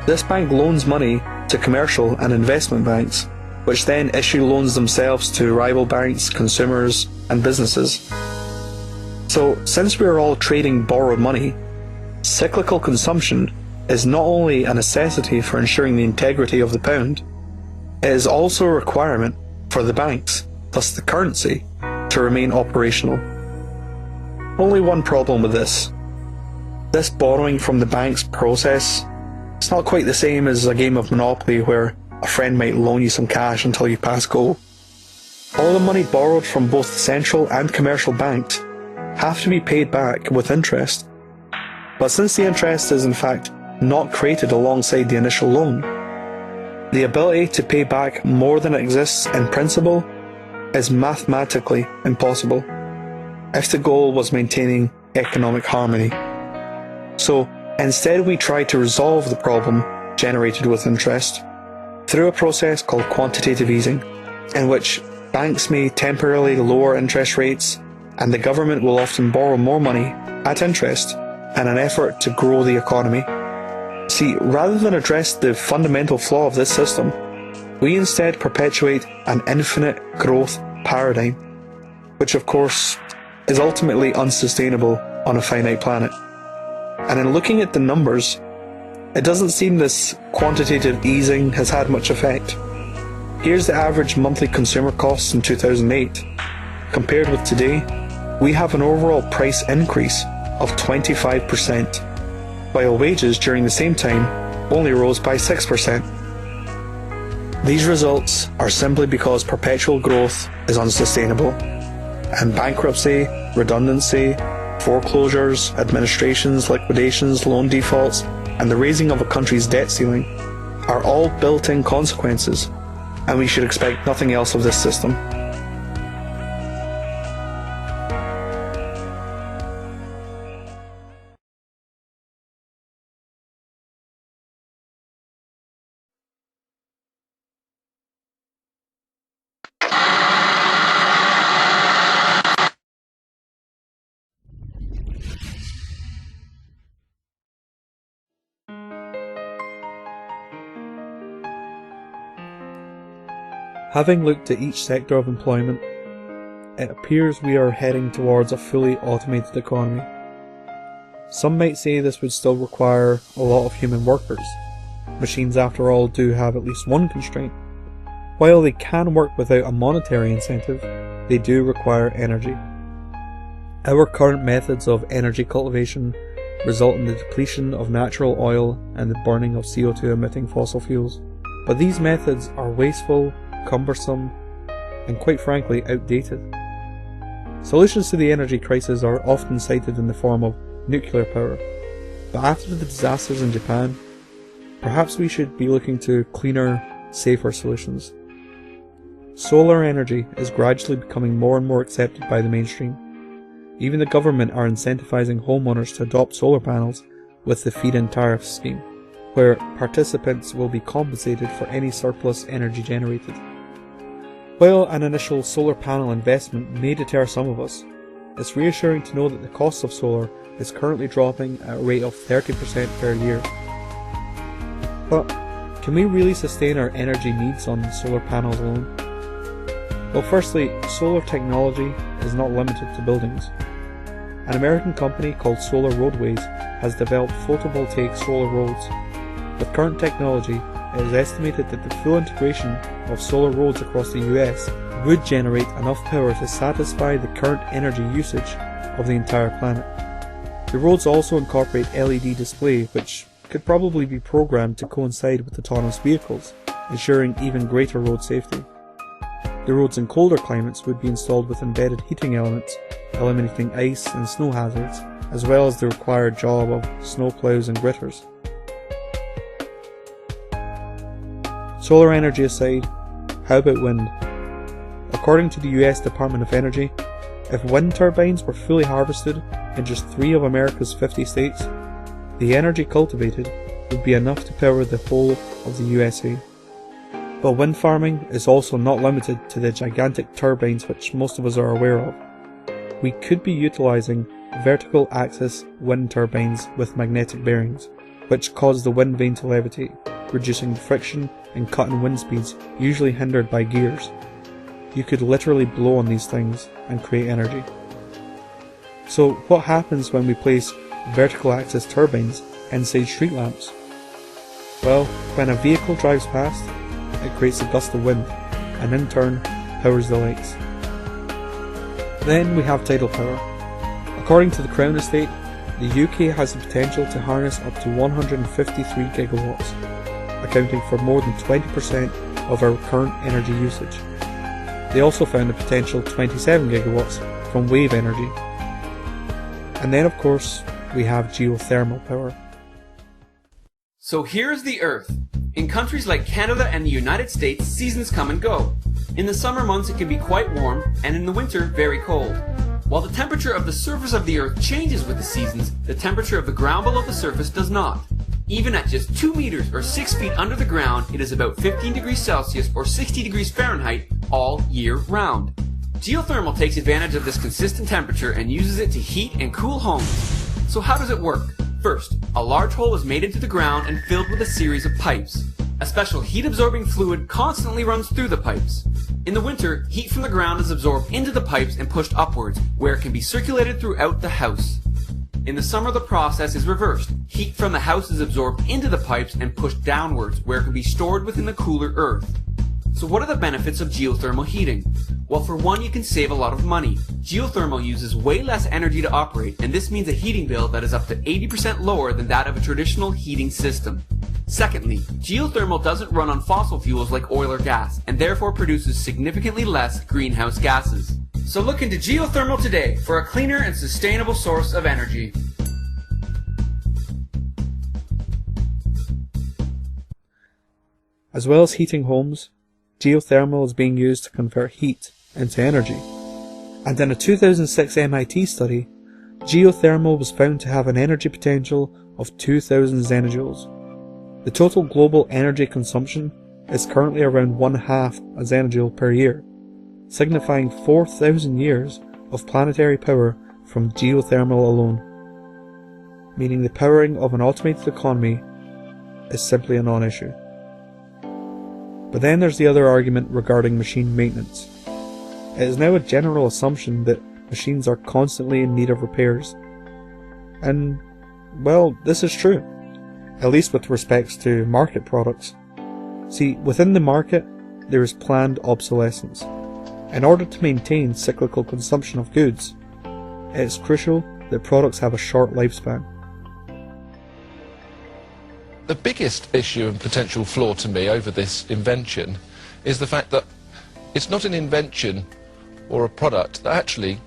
This bank loans money to commercial and investment banks, which then issue loans themselves to rival banks, consumers, and businesses. So, since we are all trading borrowed money, cyclical consumption is not only a necessity for ensuring the integrity of the pound, it is also a requirement for the banks, thus the currency, to remain operational. Only one problem with this. This borrowing from the bank's process, it's not quite the same as a game of Monopoly where a friend might loan you some cash until you pass go. All the money borrowed from both central and commercial banks have to be paid back with interest. But since the interest is in fact not created alongside the initial loan, the ability to pay back more than exists in principle is mathematically impossible if the goal was maintaining economic harmony. So instead we try to resolve the problem generated with interest through a process called quantitative easing, in which banks may temporarily lower interest rates and the government will often borrow more money at interest in an effort to grow the economy. See, rather than address the fundamental flaw of this system, we instead perpetuate an infinite growth paradigm, which of course is ultimately unsustainable on a finite planet. And in looking at the numbers, it doesn't seem this quantitative easing has had much effect. Here's the average monthly consumer costs in 2008. Compared with today, we have an overall price increase of 25%, while wages during the same time only rose by 6%. These results are simply because perpetual growth is unsustainable, and bankruptcy, redundancy, foreclosures, administrations, liquidations, loan defaults, and the raising of a country's debt ceiling are all built-in consequences, and we should expect nothing else of this system. Having looked at each sector of employment, it appears we are heading towards a fully automated economy. Some might say this would still require a lot of human workers. Machines, after all, do have at least one constraint. While they can work without a monetary incentive, they do require energy. Our current methods of energy cultivation result in the depletion of natural oil and the burning of CO2 emitting fossil fuels. But these methods are wasteful, cumbersome, and quite frankly outdated. Solutions to the energy crisis are often cited in the form of nuclear power, but after the disasters in Japan, perhaps we should be looking to cleaner, safer solutions. Solar energy is gradually becoming more and more accepted by the mainstream. Even the government are incentivizing homeowners to adopt solar panels with the feed-in tariff scheme, where participants will be compensated for any surplus energy generated. While an initial solar panel investment may deter some of us, it's reassuring to know that the cost of solar is currently dropping at a rate of 30% per year. But can we really sustain our energy needs on solar panels alone? Well, firstly, solar technology is not limited to buildings. An American company called Solar Roadways has developed photovoltaic solar roads. With current technology, it is estimated that the full integration of solar roads across the US would generate enough power to satisfy the current energy usage of the entire planet. The roads also incorporate LED display, which could probably be programmed to coincide with autonomous vehicles, ensuring even greater road safety. The roads in colder climates would be installed with embedded heating elements, eliminating ice and snow hazards, as well as the required job of snowplows and gritters. Solar energy aside, how about wind? According to the US Department of Energy, if wind turbines were fully harvested in just 3 of America's 50 states, the energy cultivated would be enough to power the whole of the USA. But wind farming is also not limited to the gigantic turbines which most of us are aware of. We could be utilising vertical axis wind turbines with magnetic bearings, which cause the wind vane to levitate, reducing the friction and cutting wind speeds usually hindered by gears. You could literally blow on these things and create energy. So what happens when we place vertical axis turbines inside street lamps? Well, when a vehicle drives past, it creates a gust of wind, and in turn powers the lights. Then we have tidal power. According to the Crown Estate, the UK has the potential to harness up to 153 gigawatts, accounting for more than 20% of our current energy usage. They also found a potential 27 gigawatts from wave energy. And then of course, we have geothermal power. So here's the Earth. In countries like Canada and the United States, seasons come and go. In the summer months it can be quite warm, and in the winter very cold. While the temperature of the surface of the Earth changes with the seasons, the temperature of the ground below the surface does not. Even at just 2 meters or 6 feet under the ground, it is about 15 degrees Celsius or 60 degrees Fahrenheit all year round. Geothermal takes advantage of this consistent temperature and uses it to heat and cool homes. So how does it work? First, a large hole is made into the ground and filled with a series of pipes. A special heat-absorbing fluid constantly runs through the pipes. In the winter, heat from the ground is absorbed into the pipes and pushed upwards, where it can be circulated throughout the house. In the summer, the process is reversed. Heat from the house is absorbed into the pipes and pushed downwards, where it can be stored within the cooler earth. So what are the benefits of geothermal heating? Well, for one, you can save a lot of money. Geothermal uses way less energy to operate, and this means a heating bill that is up to 80% lower than that of a traditional heating system. Secondly, geothermal doesn't run on fossil fuels like oil or gas, and therefore produces significantly less greenhouse gases. So look into geothermal today for a cleaner and sustainable source of energy. As well as heating homes, geothermal is being used to convert heat into energy. And in a 2006 MIT study, geothermal was found to have an energy potential of 2,000 zenojoules. The total global energy consumption is currently around 1/2 a zennojoule per year, signifying 4,000 years of planetary power from geothermal alone, meaning the powering of an automated economy is simply a non-issue. But then there's the other argument regarding machine maintenance. It is now a general assumption that machines are constantly in need of repairs. And, well, this is true, at least with respects to market products. See, within the market, there is planned obsolescence. In order to maintain cyclical consumption of goods, it is crucial that products have a short lifespan. The biggest issue and potential flaw to me over this invention is the fact that it's not an invention or a product that actually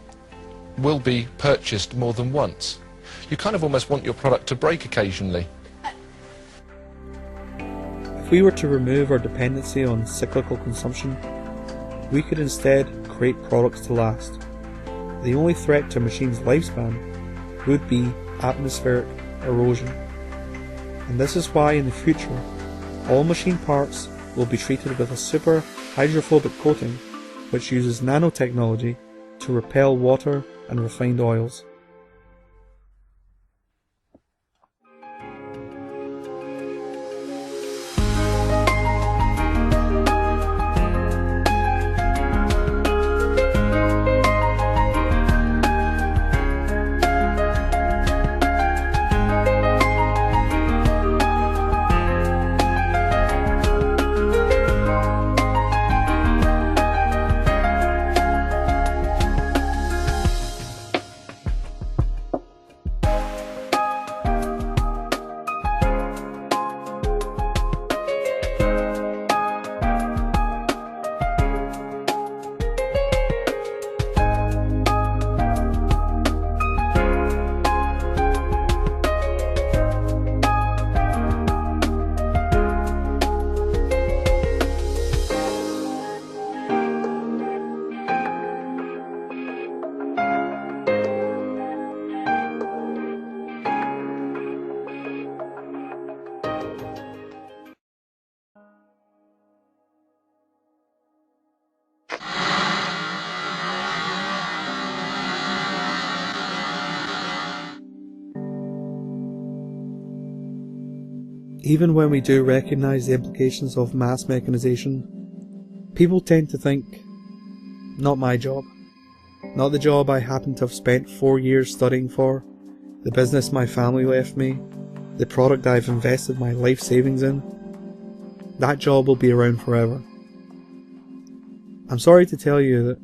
will be purchased more than once. You kind of almost want your product to break occasionally. If we were to remove our dependency on cyclical consumption, we could instead create products to last. The only threat to a machine's lifespan would be atmospheric erosion. And this is why in the future, all machine parts will be treated with a super hydrophobic coating which uses nanotechnology to repel water and refined oils. Even when we do recognise the implications of mass mechanisation, people tend to think, not my job, not the job I happen to have spent 4 years studying for, the business my family left me, the product I've invested my life savings in. That job will be around forever. I'm sorry to tell you that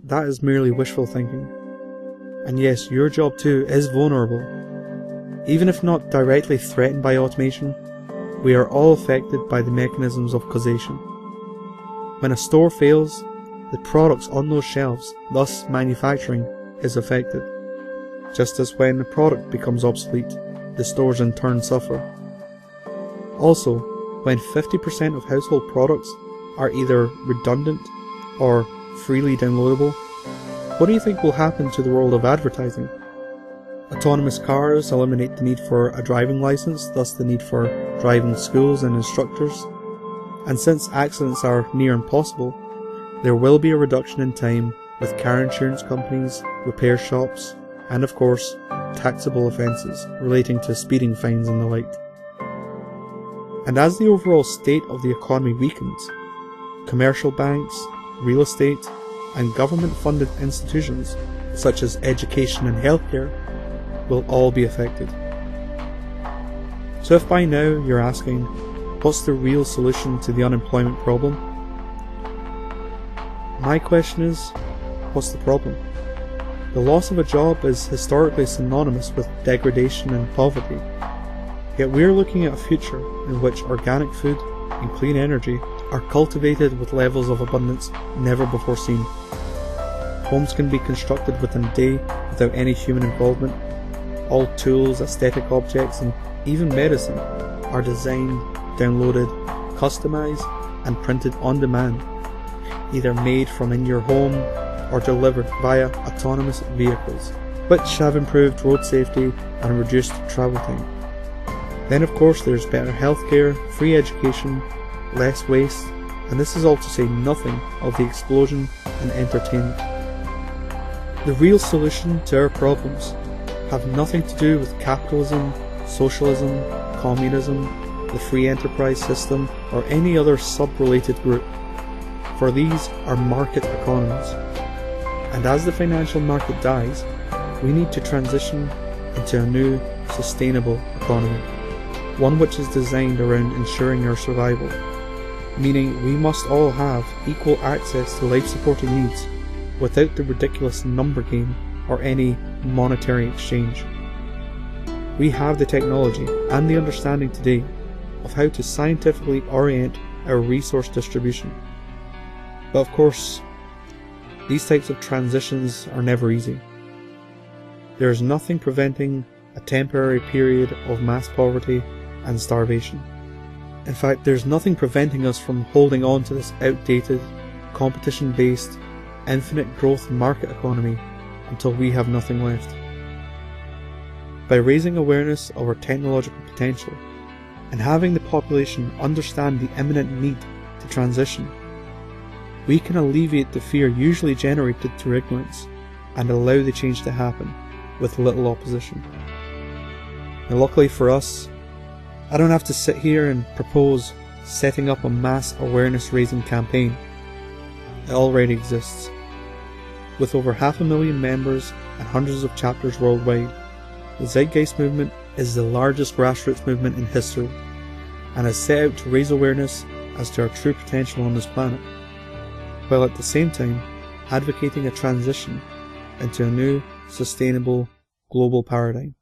that is merely wishful thinking. And yes, your job too is vulnerable. Even if not directly threatened by automation, we are all affected by the mechanisms of causation. When a store fails, the products on those shelves, thus manufacturing, is affected. Just as when the product becomes obsolete, the stores in turn suffer. Also, when 50% of household products are either redundant or freely downloadable, what do you think will happen to the world of advertising? Autonomous cars eliminate the need for a driving license, thus the need for driving schools and instructors. And since accidents are near impossible, there will be a reduction in time with car insurance companies, repair shops, and of course, taxable offences relating to speeding fines and the like. And as the overall state of the economy weakens, commercial banks, real estate, and government-funded institutions such as education and healthcare will all be affected. So if by now you're asking, what's the real solution to the unemployment problem? My question is, what's the problem? The loss of a job is historically synonymous with degradation and poverty, yet we're looking at a future in which organic food and clean energy are cultivated with levels of abundance never before seen. Homes can be constructed within a day without any human involvement. All tools, aesthetic objects, and even medicine are designed, downloaded, customized, and printed on demand, either made from in your home or delivered via autonomous vehicles, which have improved road safety and reduced travel time. Then of course there's better healthcare, free education, less waste, and this is all to say nothing of the explosion in entertainment. The real solution to our problems have nothing to do with capitalism, socialism, communism, the free enterprise system, or any other sub-related group, for these are market economies. And as the financial market dies, we need to transition into a new, sustainable economy, one which is designed around ensuring our survival, meaning we must all have equal access to life-supporting needs without the ridiculous number game or any monetary exchange. We have the technology and the understanding today of how to scientifically orient our resource distribution. But of course, these types of transitions are never easy. There is nothing preventing a temporary period of mass poverty and starvation. In fact, there's nothing preventing us from holding on to this outdated, competition-based, infinite growth market economy until we have nothing left. By raising awareness of our technological potential and having the population understand the imminent need to transition, we can alleviate the fear usually generated through ignorance and allow the change to happen with little opposition. Now, luckily for us, I don't have to sit here and propose setting up a mass awareness raising campaign. It already exists. With over 500,000 members and hundreds of chapters worldwide, the Zeitgeist movement is the largest grassroots movement in history and has set out to raise awareness as to our true potential on this planet, while at the same time advocating a transition into a new, sustainable, global paradigm.